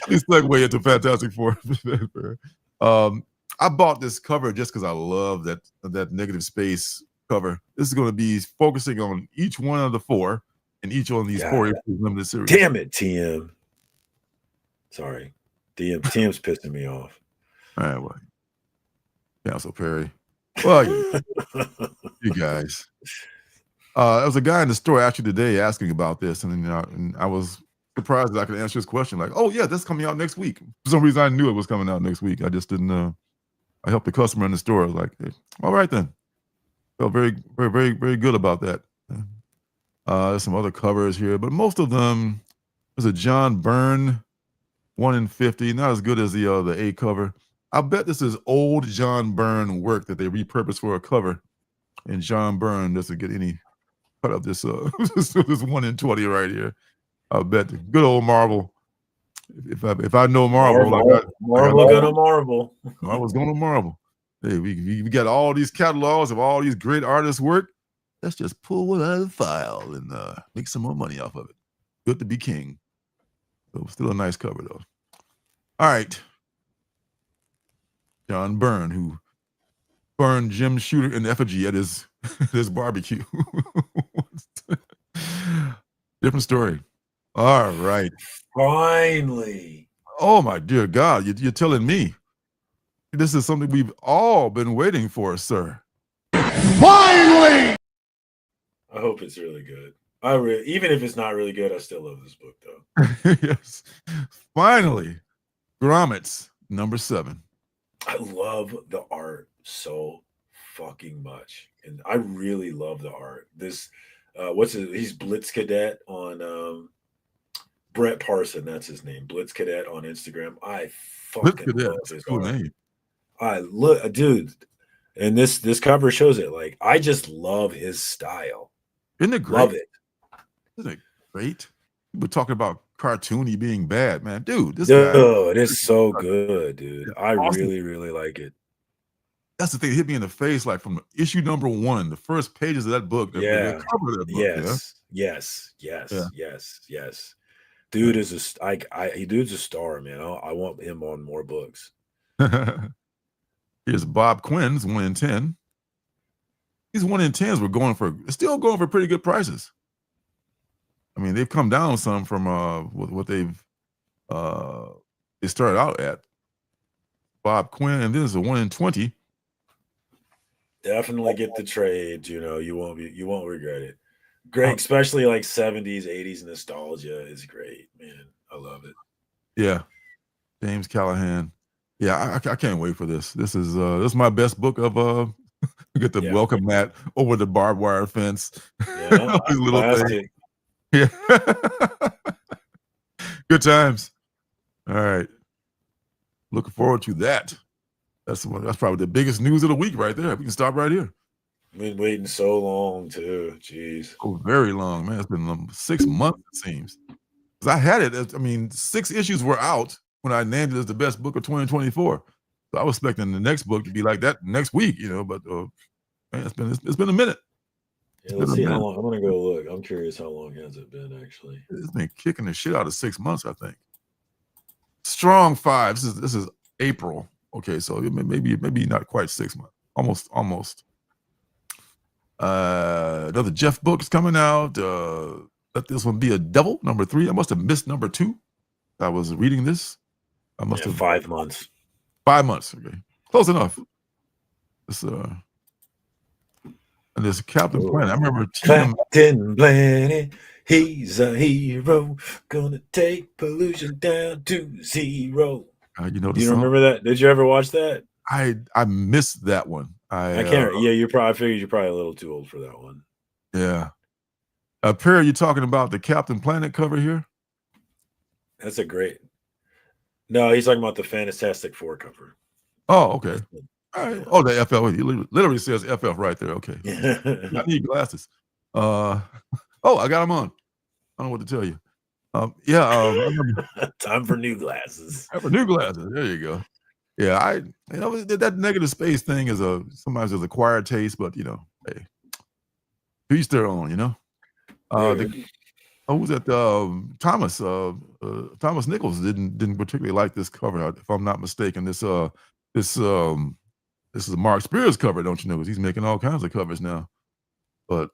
Please segue into Fantastic Four fanfare. I bought this cover just because I love that negative space cover. This is going to be focusing on each one of the 4 and each one of these 4 limited series. Damn it, TM. Sorry. TM's pissing me off. All right, well. Council Perry. Well, you guys. There was a guy in the store actually today asking about this, and I was surprised that I could answer his question. Like, oh yeah, that's coming out next week. For some reason, I knew it was coming out next week. I just didn't. I helped the customer in the store. I was like, hey, all right then. Felt very, very, very, very good about that. There's some other covers here, but most of them. There's a John Byrne 1 in 50, not as good as the A cover. I bet this is old John Byrne work that they repurposed for a cover. And John Byrne doesn't get any cut of this this 1 in 20 right here. I bet the good old Marvel. If I know Marvel, Marvel gonna Marvel. I was going to Marvel. Hey, we got all these catalogs of all these great artists' work. Let's just pull one out of the file and make some more money off of it. Good to be king. So still a nice cover though. All right. John Byrne, who burned Jim Shooter in effigy at his barbecue. Different story. All right. Finally. Oh my dear God, you're telling me this is something we've all been waiting for, sir. Finally. I hope it's really good. Even if it's not really good, I still love this book though. Yes. Finally, Grommets, number 7. I love the art so fucking much, and I really love the art. This, he's Blitz Cadet on Brett Parson. That's his name, Blitz Cadet on Instagram. I fucking love his art. Name. I look, dude. And this cover shows it. Like, I just love his style. Isn't it great? Love it. Isn't it great? We're talking about cartoony being bad, man. Dude, this guy. Oh, it is so good, dude. I Awesome. really, really like it. That's the thing that hit me in the face, like from issue number 1, the first pages of that book. Yeah. The cover of that book, Yes. Yeah. Dude is dude's a star, man. I want him on more books. Here's Bob Quinn's 1 in 10. These 1 in 10s were still going for pretty good prices. I mean, they've come down some from what they started out at. Bob Quinn, and this is a 1 in 20. Definitely get the trade. You know, you won't regret it. Great, especially like 70s, 80s nostalgia is great, man. I love it. Yeah, James Callahan. Yeah, I can't wait for this. This is my best book of get the welcome mat over the barbed wire fence. Yeah, These little plastic. things. Yeah, good times. All right, looking forward to that. That's probably the biggest news of the week right there. We can stop right here. Been waiting so long too. Jeez. Oh, very long, man. It's been 6 months, it seems. Because I had it. I mean, 6 issues were out when I named it as the best book of 2024. So I was expecting the next book to be like that next week, you know. But man, it's been a minute. Yeah, let's see how long. I'm gonna go look. I'm curious how long has it been actually. It's been kicking the shit out of 6 months, I think. Strong 5. This is April. Okay, so maybe not quite 6 months. Almost. Another Jeff book is coming out. Let This One Be a Devil, number 3. I must have missed number 2. I was reading this. I must have 5 months. 5 months. Okay, close enough. This and there's Captain Planet. I remember Captain Planet. He's a hero, gonna take pollution down to 0. You know, do you remember that? Did you ever watch that? I missed that one. I can't. Yeah, I figured you're probably a little too old for that one. Yeah. Perry, you talking about the Captain Planet cover here? That's a great. No, he's talking about the Fantastic Four cover. Oh, okay. All right. Oh, the FF. He literally says FF right there. Okay. I need glasses. I got them on. I don't know what to tell you. Time for new glasses. Time for new glasses. There you go. Yeah, that negative space thing is sometimes there's acquired taste, but you know, hey, each their own, you know. Who's that? Thomas Nichols didn't particularly like this cover, if I'm not mistaken. This is a Mark Spears cover, don't you know? Because he's making all kinds of covers now. But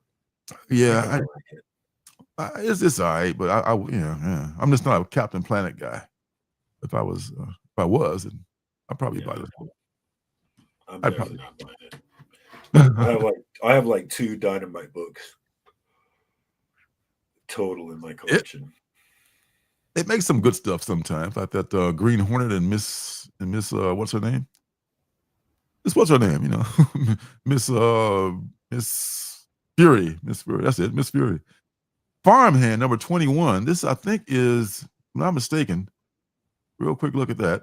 yeah, it's all right. But I'm just not a Captain Planet guy. If I was, and I'd probably buy this book. I'm definitely not buying it. I have like 2 Dynamite books total in my collection. It makes some good stuff sometimes, like that Green Hornet and Miss what's her name? What's her name? You know, Miss Fury. That's it, Miss Fury. Farmhand number 21. This I think is, if I'm not mistaken. Real quick look at that.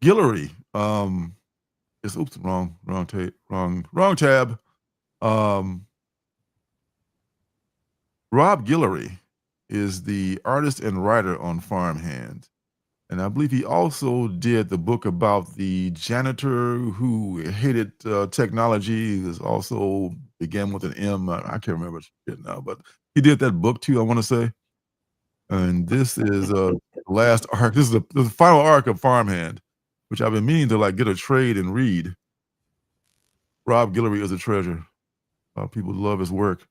Guillory. Oops, wrong tab. Rob Guillory is the artist and writer on Farmhand. And I believe he also did the book about the janitor who hated technology. It also began with an M. I can't remember it now, but he did that book too, I want to say. And this is the last arc. This is the final arc of Farmhand, which I've been meaning to like get a trade and read. Rob Guillory is a treasure. People love his work.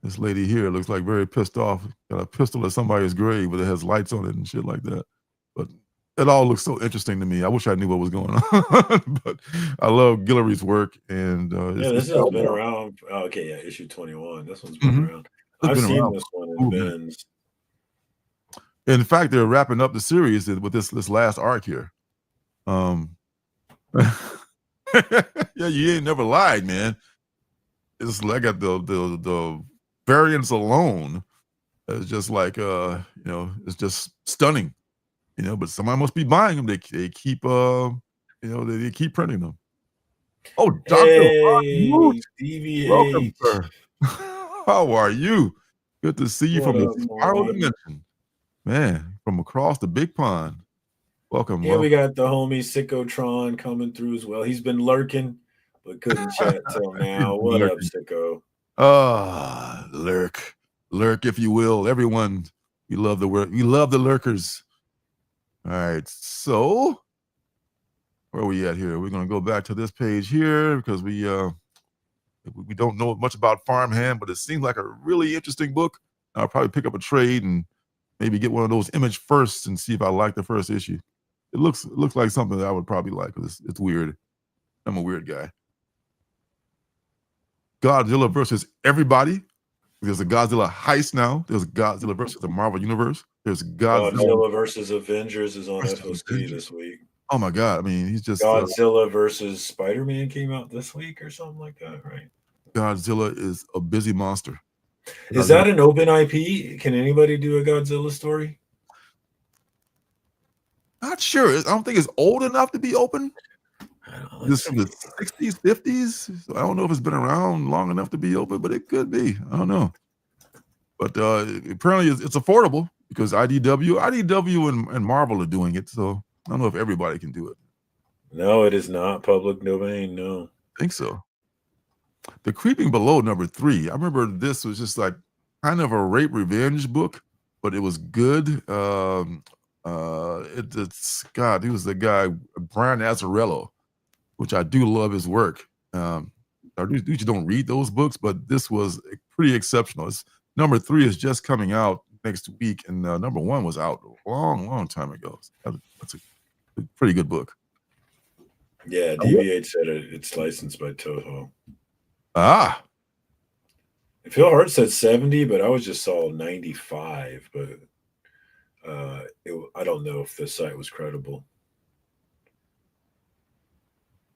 This lady here looks like very pissed off. Got a pistol at somebody's grave, but it has lights on it and shit like that. But it all looks so interesting to me. I wish I knew what was going on. But I love Guillory's work. And this has been around. Oh, okay, yeah, issue 21. This one's been around. I've seen this one in bins. In fact, they're wrapping up the series with this last arc here. Yeah, you ain't never lied, man. It's like the variants alone is just like it's just stunning. You know, but somebody must be buying them. They keep they keep printing them. Oh, Dr. Root, Hey, welcome, DVH. sir. How are you? Good to see you What from the up, spiral homie? dimension. Man, from across the big pond. Welcome, And we welcome. got the homie Sickotron coming through as well. He's been lurking, but couldn't chat till now. What up, Sicko? Lurk. Lurk, if you will. Everyone, we love the word. We love the lurkers. All right, so where are we at here? We're gonna go back to this page here because we don't know much about Farmhand, but it seems like a really interesting book. I'll probably pick up a trade and maybe get one of those image firsts and see if I like the first issue. It looks like something that I would probably like because it's weird. I'm a weird guy. Godzilla versus everybody. There's a Godzilla heist now. There's Godzilla versus the Marvel Universe. There's Godzilla versus Avengers is on FOC this week. Oh my God! I mean, he's just Godzilla versus Spider-Man came out this week or something like that, right? Godzilla is a busy monster. Is that an open IP? Can anybody do a Godzilla story? Not sure. I don't think it's old enough to be open. This from the 60s, 50s. So I don't know if it's been around long enough to be open, but it could be. I don't know. But apparently it's affordable because IDW and Marvel are doing it. So I don't know if everybody can do it. No, it is not public domain. No. I think so. The Creeping Below #3. I remember this was just like kind of a rape revenge book, but it was good. It's God, he was the guy, Brian Azzarello, which I do love his work. I usually don't read those books, but this was pretty exceptional. It's #3 is just coming out next week, and #1 was out a long time ago. So that's a pretty good book. Yeah, DVH said it's licensed by Toho. Ah. Phil Hart said 70, but I was just saw 95. But I don't know if the site was credible.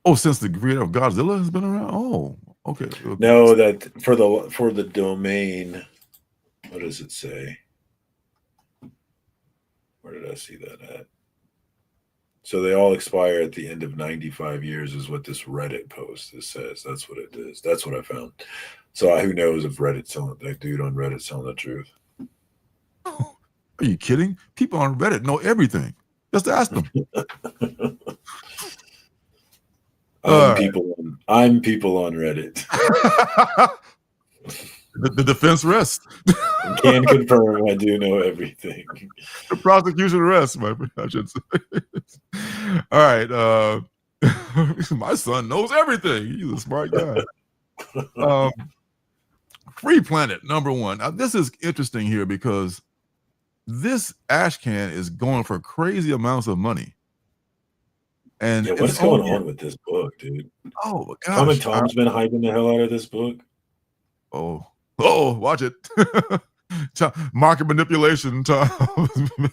Oh, since the creator of Godzilla has been around? Oh, okay. No, that for the domain. What does it say? Where did I see that at? So they all expire at the end of 95 years is what this Reddit post says. That's what it is. That's what I found. So who knows if that dude on Reddit telling the truth. Are you kidding? People on Reddit know everything. Just ask them. I'm people on Reddit. The defense rests. Can confirm I do know everything. The prosecution rests, I should say. All right. My son knows everything. He's a smart guy. Free Planet #1. Now, this is interesting here because this ash can is going for crazy amounts of money. And yeah, what's going on with this book, dude? Oh my gosh. Tom and Tom's been hyping the hell out of this book. Oh, watch it. Market manipulation, Tom. I'm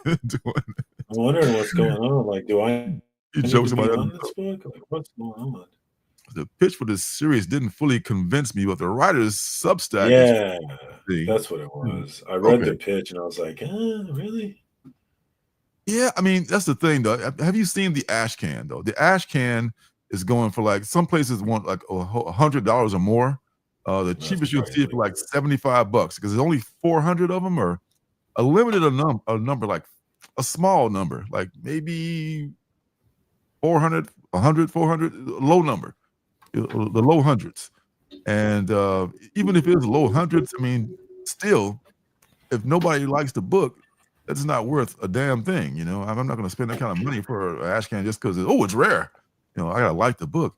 wondering what's going on. Like, do I jokes about on this book? Like, what's going on? The pitch for this series didn't fully convince me, but the writer's Substack. Yeah, that's what it was. I read the pitch and I was like, really? Yeah, I mean, that's the thing, though. Have you seen the ash can, though? The ash can is going for like, some places want like $100 or more. The cheapest you'll see it for like $75 because there's only 400 of them, or a limited number, like a small number, like maybe 400, 100, 400, low number, the low hundreds. And even if it's low hundreds, I mean, still, if nobody likes the book, that's not worth a damn thing. You know, I'm not going to spend that kind of money for an ash can just because it's rare. You know, I gotta like the book.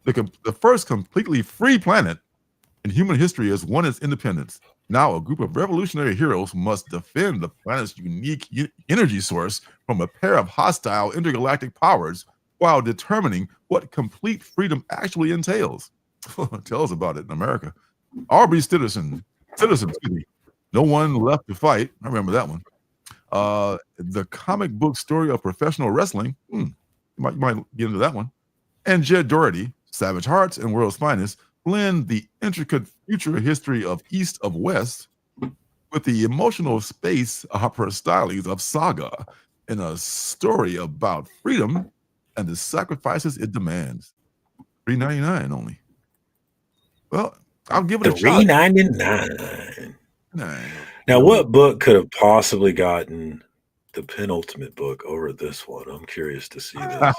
The first completely free planet in human history has won its independence. Now, a group of revolutionary heroes must defend the planet's unique energy source from a pair of hostile intergalactic powers while determining what complete freedom actually entails. Tell us about it in America. Aubrey Citizen City. No one left to fight. I remember that one. The comic book story of professional wrestling. You might get into that one. And Jed Doherty, Savage Hearts and World's Finest, blend the intricate future history of East of West with the emotional space opera stylings of Saga in a story about freedom and the sacrifices it demands. $3.99 only. Well, I'll give it a shot. $3.99. Nah, Now, what book could have possibly gotten the penultimate book over this one? I'm curious to see this.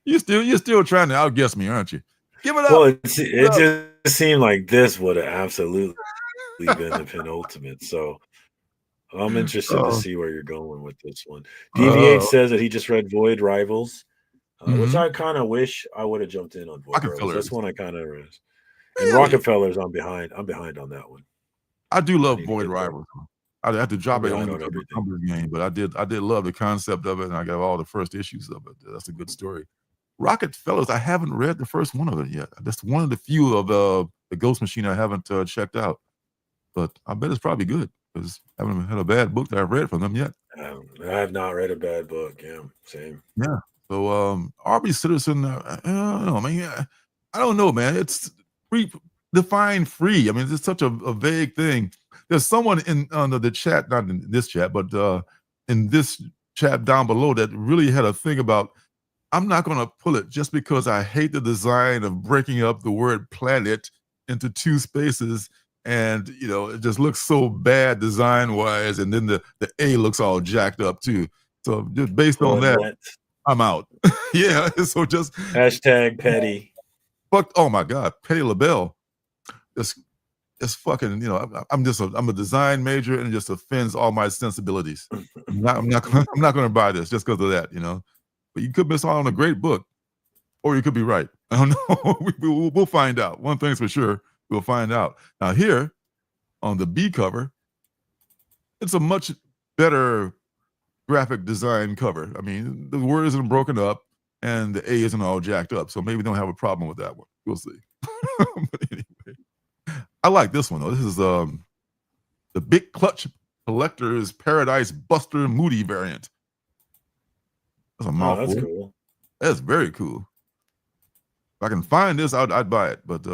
You're still trying to outguess me, aren't you? Give it up. Well, it just seemed like this would have absolutely been the penultimate. So I'm interested to see where you're going with this one. DV8 says that he just read Void Rivals, which I kind of wish I would have jumped in on Void Rivals. That's one I kind of read. And Rockefellers, I'm behind on that one. I do love Void Rivals. I had to drop it on the numbers game, but I did love the concept of it, and I got all the first issues of it. That's a good story. Rockefellers, I haven't read the first one of it yet. That's one of the few of the Ghost Machine I haven't checked out, but I bet it's probably good because I haven't had a bad book that I've read from them yet. I have not read a bad book. Yeah, same. Yeah. So RB Citizen, I don't know, man. I don't know, man. It's free. Define free. I mean, it's such a vague thing. There's someone in the chat, not in this chat, but in this chat down below that really had a thing about, I'm not going to pull it just because I hate the design of breaking up the word planet into two spaces. And, you know, it just looks so bad design-wise. And then the A looks all jacked up, too. So just based on that, I'm out. Yeah. So just hashtag petty. Fuck. Oh, my God. Petty LaBelle. It's fucking, you know, I'm a design major and it just offends all my sensibilities. I'm not going to buy this just because of that, you know. But you could miss out on a great book, or you could be right. I don't know. We'll find out. One thing's for sure, we'll find out. Now here on the B cover, it's a much better graphic design cover. I mean, the word isn't broken up and the A isn't all jacked up, so maybe we don't have a problem with that one. We'll see. But anyway, I like this one though. This is the Big Clutch Collector's Paradise Buster Moody variant. That's a mouthful. That's cool. That's very cool. If I can find this, I'd buy it. But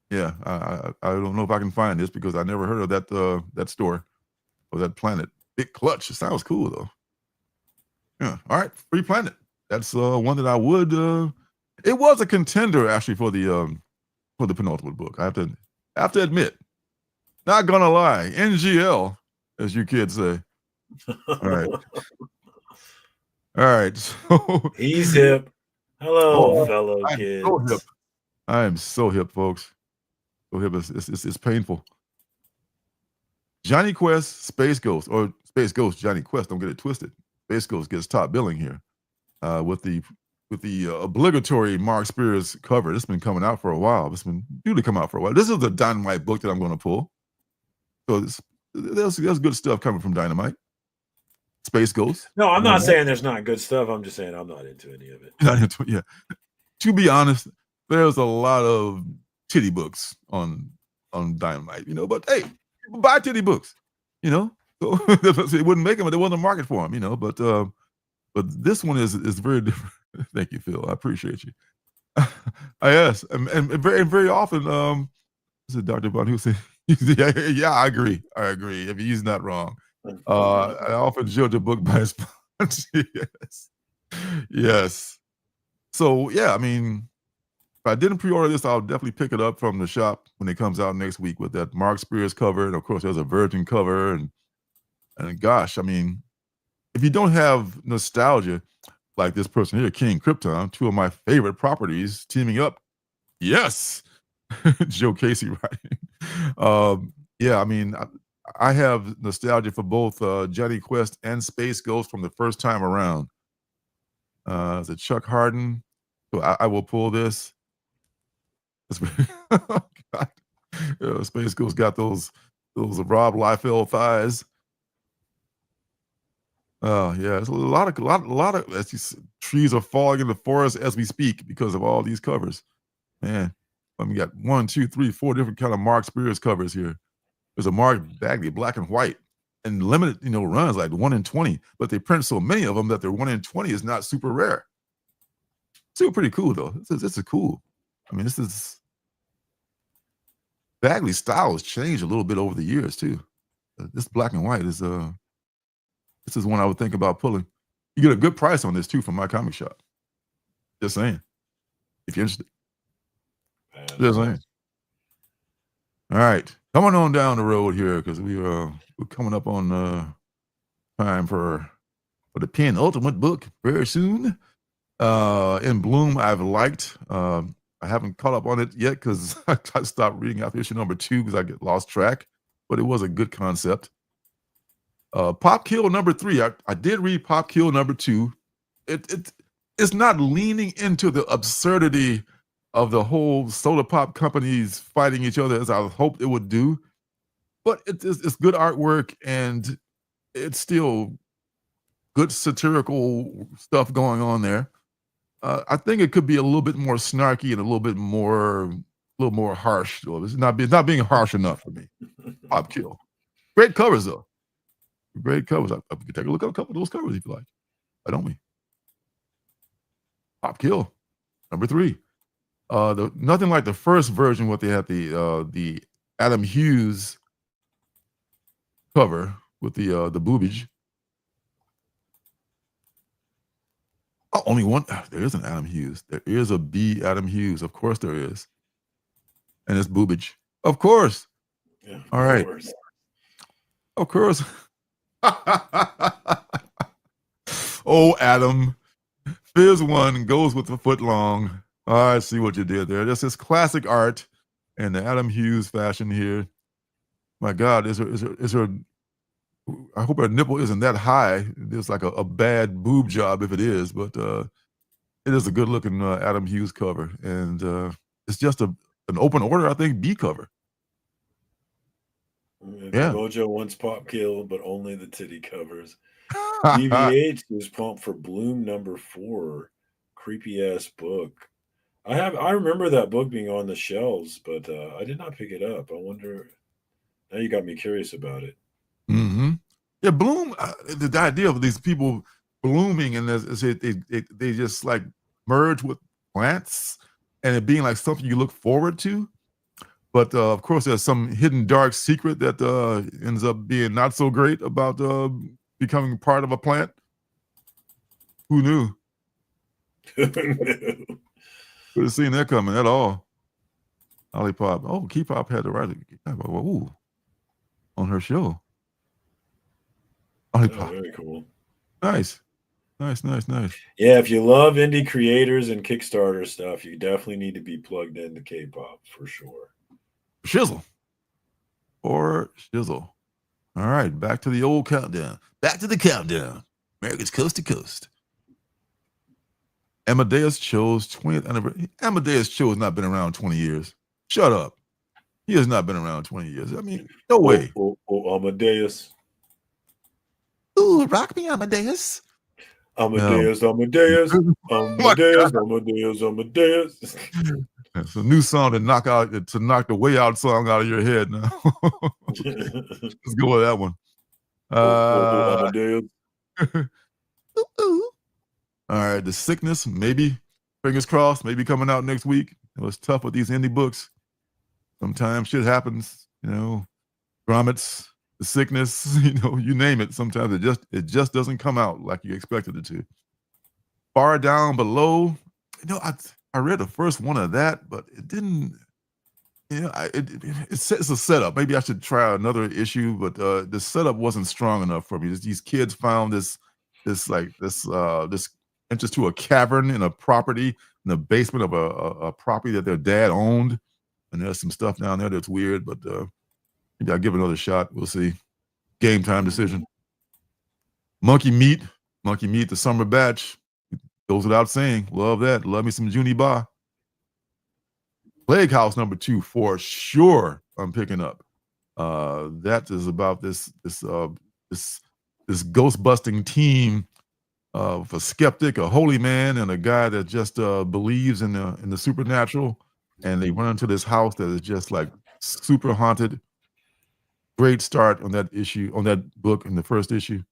yeah, I don't know if I can find this because I never heard of that store or that planet. Big Clutch. It sounds cool though. Yeah. All right, Free Planet. That's one that I would. It was a contender actually for the penultimate book. I have to admit. Not gonna lie, NGL, as you kids say. All right. All right, so he's hip. Hello, fellow kids. So hip. I am so hip, folks. So hip, it's painful. Johnny Quest, Space Ghost, or Space Ghost, Johnny Quest. Don't get it twisted. Space Ghost gets top billing here with the obligatory Mark Spears cover. This has been coming out for a while. It's been due to come out for a while. This is the Dynamite book that I'm going to pull. So there's good stuff coming from Dynamite. Space Ghost. No, I'm not saying there's not good stuff. I'm just saying I'm not into any of it. Not into it, yeah. To be honest, there's a lot of titty books on Dynamite, you know. But hey, people buy titty books, you know. So it wouldn't make them, but there wasn't a market for them, you know. But this one is very different. Thank you, Phil. I appreciate you. Yes, and very often, this is Dr. Von who said, yeah, I agree. If he's not wrong. I often judge a book by its sponsor. Yes. So yeah, I mean, if I didn't pre-order this, I'll definitely pick it up from the shop when it comes out next week with that Mark Spears cover, and of course there's a Virgin cover, and gosh, I mean, if you don't have nostalgia like this person here, King Krypton, two of my favorite properties teaming up, yes, Joe Casey writing. Yeah, I mean, I have nostalgia for both Johnny Quest and Space Ghost from the first time around. Is it Chuck Harden? So I will pull this. Oh, God. Yeah, Space Ghost got those Rob Liefeld thighs. Oh yeah, it's a lot of as you see, trees are falling in the forest as we speak because of all these covers. Man, we got 1, 2, 3, 4 different kind of Mark Spears covers here. There's a Mark Bagley, black and white, and limited, runs like 1 in 20. But they print so many of them that their 1 in 20 is not super rare. Still pretty cool though. This is cool. I mean, this is Bagley's style has changed a little bit over the years too. This black and white is This is one I would think about pulling. You get a good price on this too from my comic shop. Just saying. If you're interested. Just saying. All right. Coming on down the road here because we're coming up on time for the Penultimate Book very soon. In Bloom, I've liked. I haven't caught up on it yet because I stopped reading after issue number 2 because I get lost track. But it was a good concept. Pop Kill number 3. I did read Pop Kill number 2. It's not leaning into the absurdity of the whole soda pop companies fighting each other as I hoped it would do. But it's good artwork and it's still good satirical stuff going on there. I think it could be a little bit more snarky and a little more harsh. It's not being harsh enough for me. Pop Kill. Great covers though. Great covers. I could take a look at a couple of those covers if you like. Why don't we? Pop Kill number 3. Nothing like the first version what they had the Adam Hughes cover with the boobage. Oh, only one. There is an Adam Hughes. There is a B Adam Hughes. Of course there is. And it's boobage. Of course. Yeah, all right. Of course. Oh, Adam. Fizz 1 goes with the foot long. I see what you did there. This is classic art in the Adam Hughes fashion here. My God, is there I hope her nipple isn't that high. It's like a bad boob job if it is, but it is a good looking Adam Hughes cover. And it's just an open order, I think, B cover. Yeah. Mojo wants Pop Kill, but only the titty covers. DVH is pumped for Bloom number 4. Creepy ass book. I remember that book being on the shelves, but I did not pick it up. I wonder. Now you got me curious about it. Mm-hmm. Yeah, Bloom. The idea of these people blooming and they just like merge with plants and it being like something you look forward to. But of course, there's some hidden dark secret that ends up being not so great about becoming part of a plant. Who knew? Could have seen that coming at all. Olipop. Oh, K-pop had the right to on her show. Olipop. Oh, very cool. Nice. Yeah, if you love indie creators and Kickstarter stuff, you definitely need to be plugged into K-pop for sure. Shizzle. Or shizzle. All right, back to the old countdown. Back to the countdown. America's Coast to Coast. Amadeus Cho's 20th anniversary. Amadeus Cho has not been around 20 years. Shut up. He has not been around 20 years. I mean, no way. Oh, Amadeus. Ooh, rock me, Amadeus. Amadeus. It's a new song to knock the Wayout song out of your head now. Let's go with that one. Amadeus. All right, The Sickness, maybe, fingers crossed, maybe coming out next week. It was tough with these indie books. Sometimes shit happens, grommets, The Sickness, you name it. Sometimes it just doesn't come out like you expected it to. Far Down Below, I read the first one of that, but it didn't. It's a setup. Maybe I should try another issue, but the setup wasn't strong enough for me. These kids found this entrance to a cavern in a property in the basement of a property that their dad owned, and there's some stuff down there that's weird. But maybe I'll give it another shot. We'll see. Game time decision. Monkey Meat, the summer batch. Goes without saying. Love that. Love me some Junie Ba. Plague House number 2 for sure. I'm picking up. That is about this ghost busting team of a skeptic, a holy man, and a guy that just believes in the supernatural. And they run into this house that is just like super haunted. Great start on that issue, on that book in the first issue.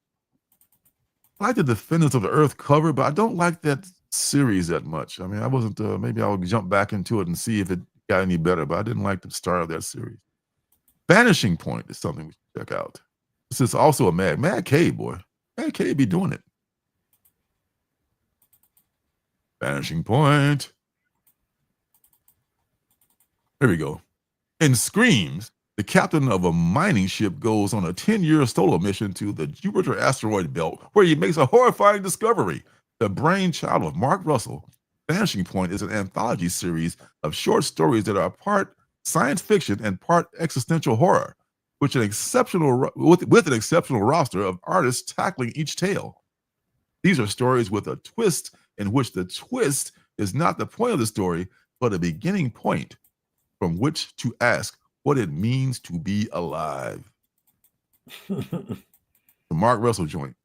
I like the Defenders of the Earth cover, but I don't like that series that much. I mean, I wasn't, maybe I'll jump back into it and see if it got any better, but I didn't like the start of that series. Vanishing Point is something we should check out. This is also a Mad K, boy. Man, can't be doing it. Vanishing point. There we go. In Screams, the captain of a mining ship goes on a 10-year solo mission to the Jupiter asteroid belt, where he makes a horrifying discovery. The brainchild of Mark Russell, Vanishing Point is an anthology series of short stories that are part science fiction and part existential horror, with an exceptional roster of artists tackling each tale. These are stories with a twist in which the twist is not the point of the story, but a beginning point from which to ask what it means to be alive. The Mark Russell joint.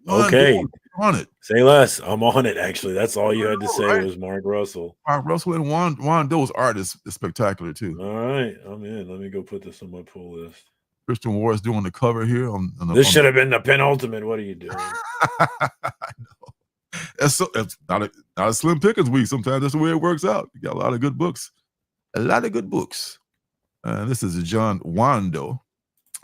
Okay. On it. Say less. I'm on it, actually. That's all you had to say was Mark Russell. Mark Russell and Wando's art is spectacular, too. All right. I'm in. Let me go put this on my pull list. Christian Ward's doing the cover here. This should have been the penultimate. What are you doing? I know. It's not a slim pickings week. Sometimes that's the way it works out. You got a lot of good books. This is John Wando,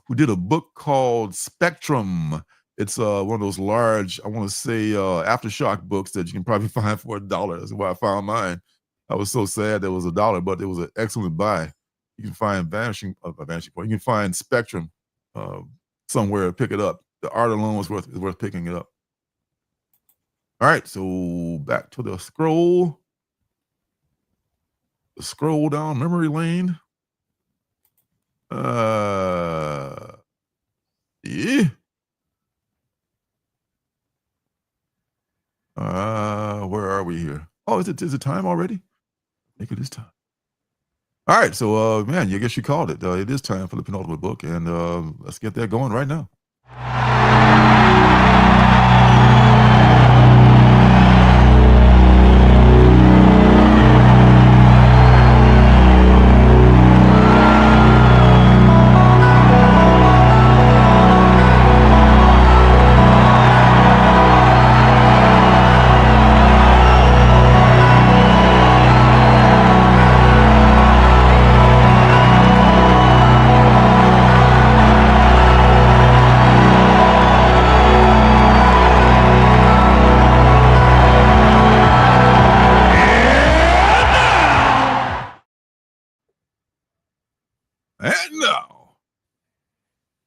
who did a book called Spectrum. It's one of those large, I want to say, Aftershock books that you can probably find for $1. That's why I found mine. I was so sad there was $1, but it was an excellent buy. You can find Vanishing Point. You can find Spectrum somewhere. Pick it up. The art alone is worth picking it up. All right, so back to the scroll. The scroll down memory lane. Yeah. Where are we here? Oh, is it time already? I think it is time. All right, so man, I guess you called it. It is time for the penultimate book, and let's get that going right now.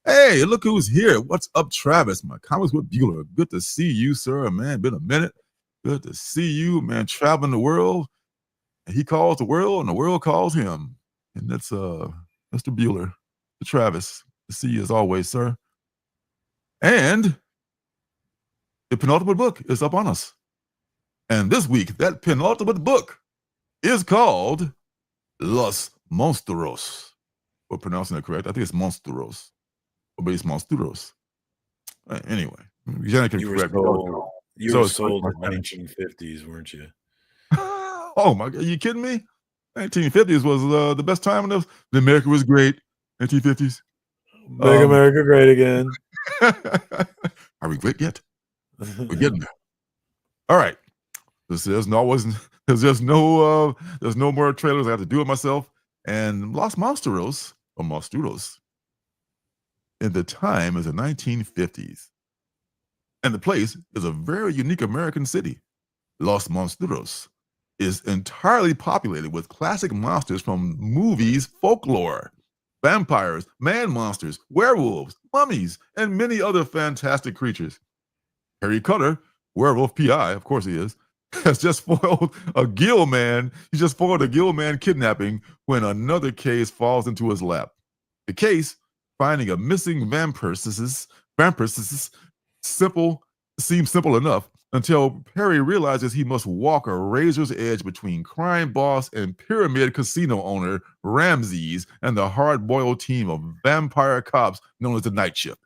Hey, look who's here. What's up, Travis? My Comics with Bueller. Good to see you, sir. Man, been a minute. Good to see you, man, traveling the world. And he calls the world, and the world calls him. And that's Mr. Bueller, Travis. Good to see you as always, sir. And the penultimate book is up on us. And this week, that penultimate book is called Los Monstruos. We're pronouncing it correct. I think it's Monstruos. But it's Monstruos. Anyway, Jenna can correct me. You were sold in the 1950s, weren't you? Oh my God, are you kidding me? 1950s was the best time in the America was great. 1950s. Make America great again. Are we great yet? We're getting there. All right. There's no more trailers. I have to do it myself. And Los Monstruos, or Monstruos, in the time is the 1950s. And the place is a very unique American city. Los Monstruos is entirely populated with classic monsters from movies folklore. Vampires, man monsters, werewolves, mummies, and many other fantastic creatures. Harry Cutter, werewolf PI, of course he is, has just foiled a gill man. He just foiled a gill man kidnapping when another case falls into his lap. The case, finding a missing vampire seems simple enough until Perry realizes he must walk a razor's edge between crime boss and pyramid casino owner Ramses and the hard-boiled team of vampire cops known as the Night Shift.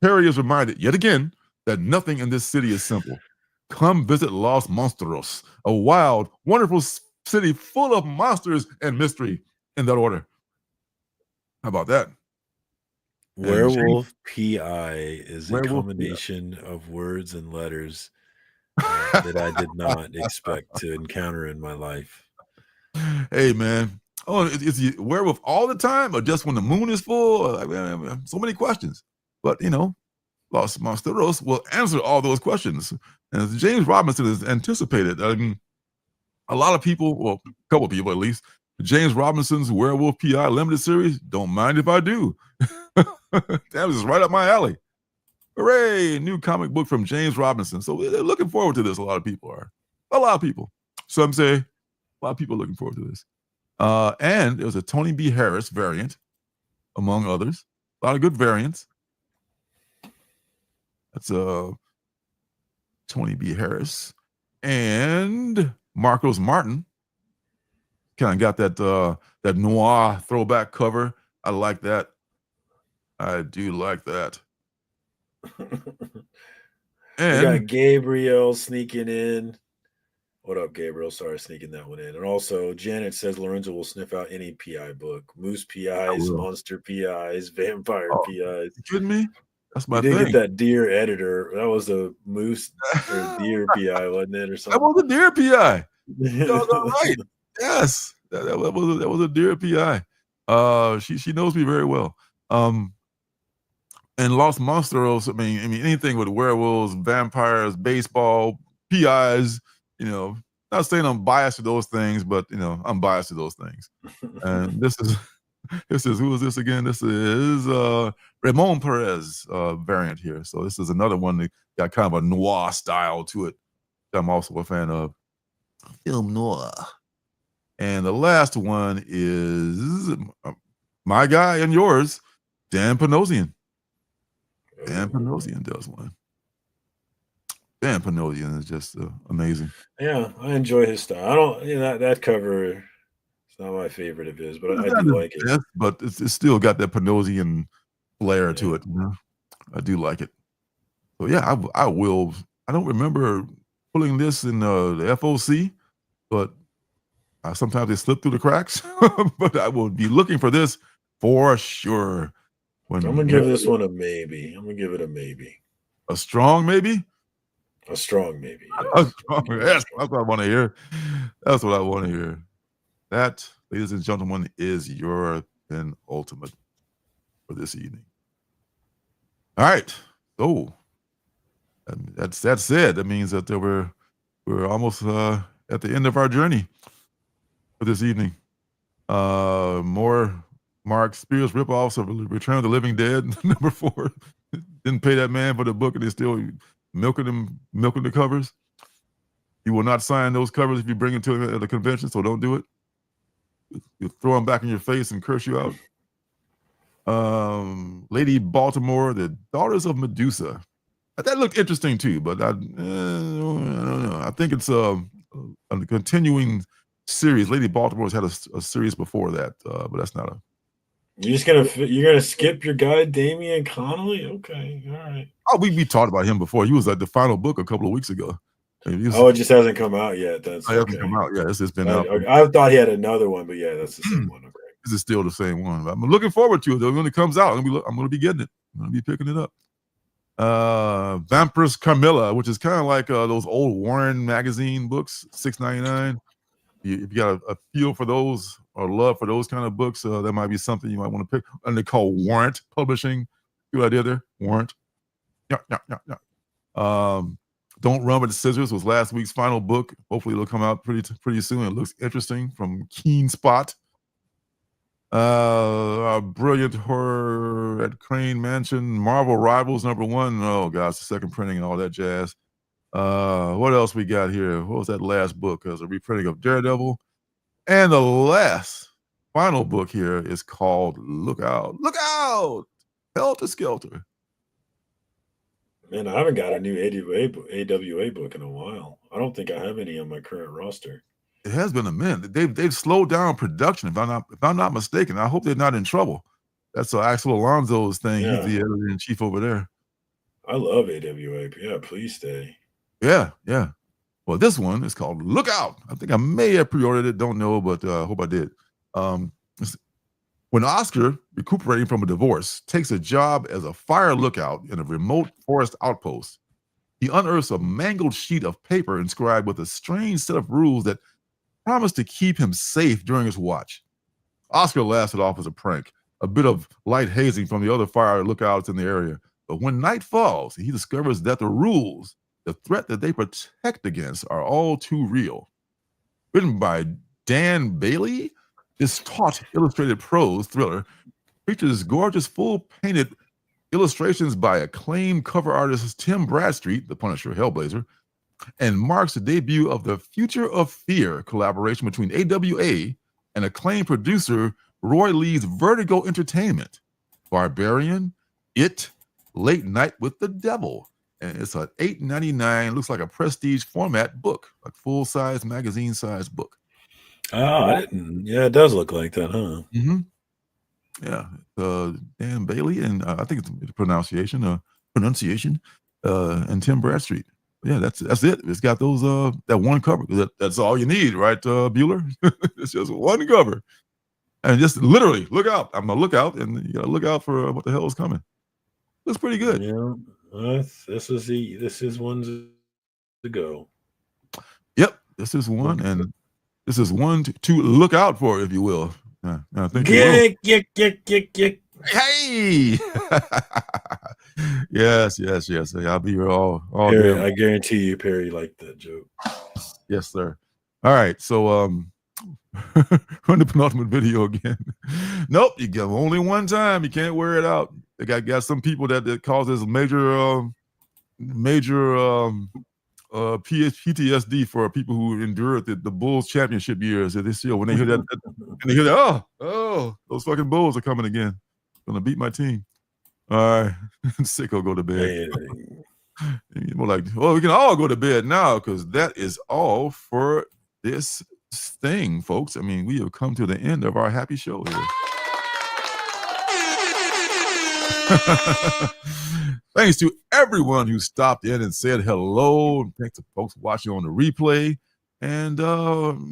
Perry is reminded yet again that nothing in this city is simple. Come visit Los Monstruos, a wild, wonderful city full of monsters and mystery, in that order. How about that? Werewolf PI is a combination of words and letters that I did not expect to encounter in my life. Hey, man, Oh, is he werewolf all the time, or just when the moon is full? I mean, so many questions. But Los Monsteros will answer all those questions. And James Robinson is anticipated. I mean, a lot of people, well, a couple of people at least, James Robinson's Werewolf PI limited series, don't mind if I do. That was right up my alley. Hooray! New comic book from James Robinson. So they're looking forward to this. A lot of people are. A lot of people. Some say a lot of people are looking forward to this. And there's a Tony B. Harris variant, among others. A lot of good variants. That's Tony B. Harris. And Marcos Martin. Kind of got that noir throwback cover. I like that. I do like that. And we got Gabriel sneaking in. What up, Gabriel? Sorry, sneaking that one in. And also, Janet says Lorenzo will sniff out any PI book. Moose PIs, monster PIs, vampire PIs. You kidding me? That's my thing. You did get that deer editor. That was a moose or deer PI, wasn't it? Or something? That was a deer PI. Right. Yes. That was a deer PI. She knows me very well. And Los Monsteros, I mean anything with werewolves, vampires, baseball, PIs, not saying I'm biased to those things, but I'm biased to those things. And this is who is this again? This is Ramon Perez variant here. So this is another one that got kind of a noir style to it. I'm also a fan of film noir. And the last one is my guy and yours, Dan Panosian. Dan Panosian does one. Dan Panosian is just amazing. Yeah, I enjoy his style. I don't, that cover, it's not my favorite of his, but I do like it. But it's still got that Panosian flair to it. I do like it. So yeah, I will. I don't remember pulling this in the FOC, but sometimes they slip through the cracks. But I will be looking for this for sure. I'm gonna give this one a maybe. I'm gonna give it a maybe. A strong maybe? A strong maybe. Yes. That's what I want to hear. That's what I want to hear. That, ladies and gentlemen, is your penultimate for this evening. All right. So that's it. That means that we're almost at the end of our journey for this evening. More Mark Spears ripoffs of Return of the Living Dead, number 4. Didn't pay that man for the book, and they're still milking the covers. He will not sign those covers if you bring it to him at the convention, so don't do it. You'll throw him back in your face and curse you out. Lady Baltimore, The Daughters of Medusa. That looked interesting too, but I don't know. I think it's a continuing series. Lady Baltimore's had a series before that, but that's not a. You're gonna skip your guy Damian Connolly? Okay, all right. Oh, we talked about him before. He was at the final book a couple of weeks ago. It just hasn't come out yet. That's it hasn't come out. Yeah, it's been out. I thought he had another one, but yeah, that's the same one. Okay, this is still the same one. I'm looking forward to it though. When it comes out, I'm gonna be getting it. I'm gonna be picking it up. Vampirus Carmilla, which is kind of like those old Warren magazine books, $6.99. If you got a feel for those or love for those kind of books, that might be something you might want to pick. And they call Warrant Publishing. See what I did there? Warrant. Yeah. Don't Run with the Scissors was last week's final book. Hopefully it'll come out pretty soon. It looks interesting from Keen Spot. Brilliant Horror at Crane Mansion. Marvel Rivals #1. Oh gosh, the second printing and all that jazz. What else we got here? What was that last book? It was a reprinting of Daredevil. And the last final book here is called Look Out. Look Out! Helter Skelter. Man, I haven't got a new AWA book in a while. I don't think I have any on my current roster. It has been a minute. They've slowed down production. If I'm not mistaken, I hope they're not in trouble. That's Axel Alonso's thing. Yeah. He's the editor-in-chief over there. I love AWA. Yeah, please stay. Yeah. Well, this one is called Look Out. I think I may have pre-ordered it. Don't know, but I hope I did. When Oscar, recuperating from a divorce, takes a job as a fire lookout in a remote forest outpost, he unearths a mangled sheet of paper inscribed with a strange set of rules that promise to keep him safe during his watch. Oscar laughs it off as a prank, a bit of light hazing from the other fire lookouts in the area. But when night falls, he discovers that the rules, the threat that they protect against, are all too real. Written by Dan Bailey, this taut illustrated prose thriller features gorgeous full-painted illustrations by acclaimed cover artist Tim Bradstreet, the Punisher Hellblazer, and marks the debut of the Future of Fear collaboration between AWA and acclaimed producer Roy Lee's Vertigo Entertainment. Barbarian, It, Late Night with the Devil. And it's an $8.99, looks like a prestige format book, like full-size, magazine-sized book. Oh, I didn't. Yeah, it does look like that, huh? Mm-hmm. Yeah, Dan Bailey, and I think it's the pronunciation, and Tim Bradstreet. Yeah, that's it. It's got those that one cover. That's all you need, right, Bueller? It's just one cover, and just literally look out. I'm gonna look out, and you gotta look out for what the hell is coming. Looks pretty good. Yeah, this is one to go. Yep, this is one, and this is one to look out for, if you will. I think Hey! Yes. I'll be here all Perry, day. I guarantee you, Perry liked that joke. Yes, sir. All right, so run the penultimate video again. Nope, you get only one time. You can't wear it out. They got some people that causes major PTSD for people who endured the Bulls championship years of this year. When they hear that, those fucking Bulls are coming again. Gonna beat my team. All right, sicko, go to bed. More like, well, we can all go to bed now because that is all for this thing, folks. I mean, we have come to the end of our happy show here. Thanks to everyone who stopped in and said hello. Thanks to folks watching on the replay. And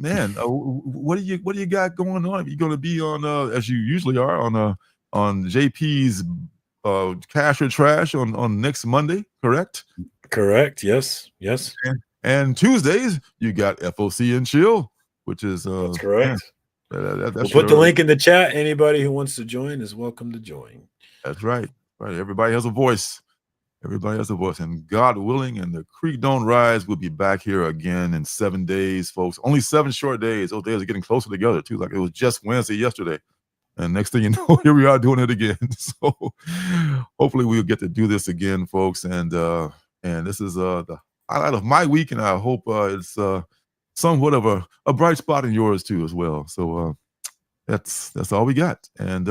man, what do you got going on? You're going to be on as you usually are on JP's Cash or Trash on next Monday, correct? Correct. Yes. And Tuesdays you got FOC and Chill, which is that's correct. That's we'll put the link in the chat. Anybody who wants to join is welcome to join. That's right. Right. Everybody has a voice. Everybody has a voice. And God willing, and the creek don't rise, we'll be back here again in 7 days, folks. Only 7 short days. Those days are getting closer together, too. Like it was just Wednesday yesterday. And next thing you know, here we are doing it again. So hopefully we'll get to do this again, folks. And this is the highlight of my week. And I hope it's somewhat of a bright spot in yours, too, as well. So that's all we got. And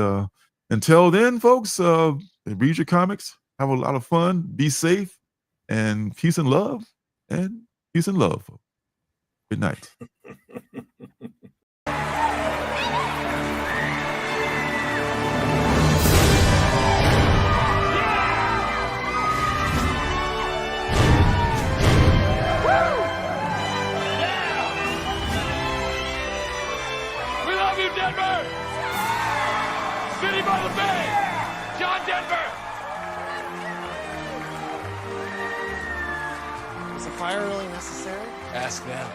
until then, folks, read your comics, have a lot of fun, be safe, and peace and love. And peace and love. Good night. We love you, Denver! City by the Bay! John Denver! Is a fire really necessary? Ask them.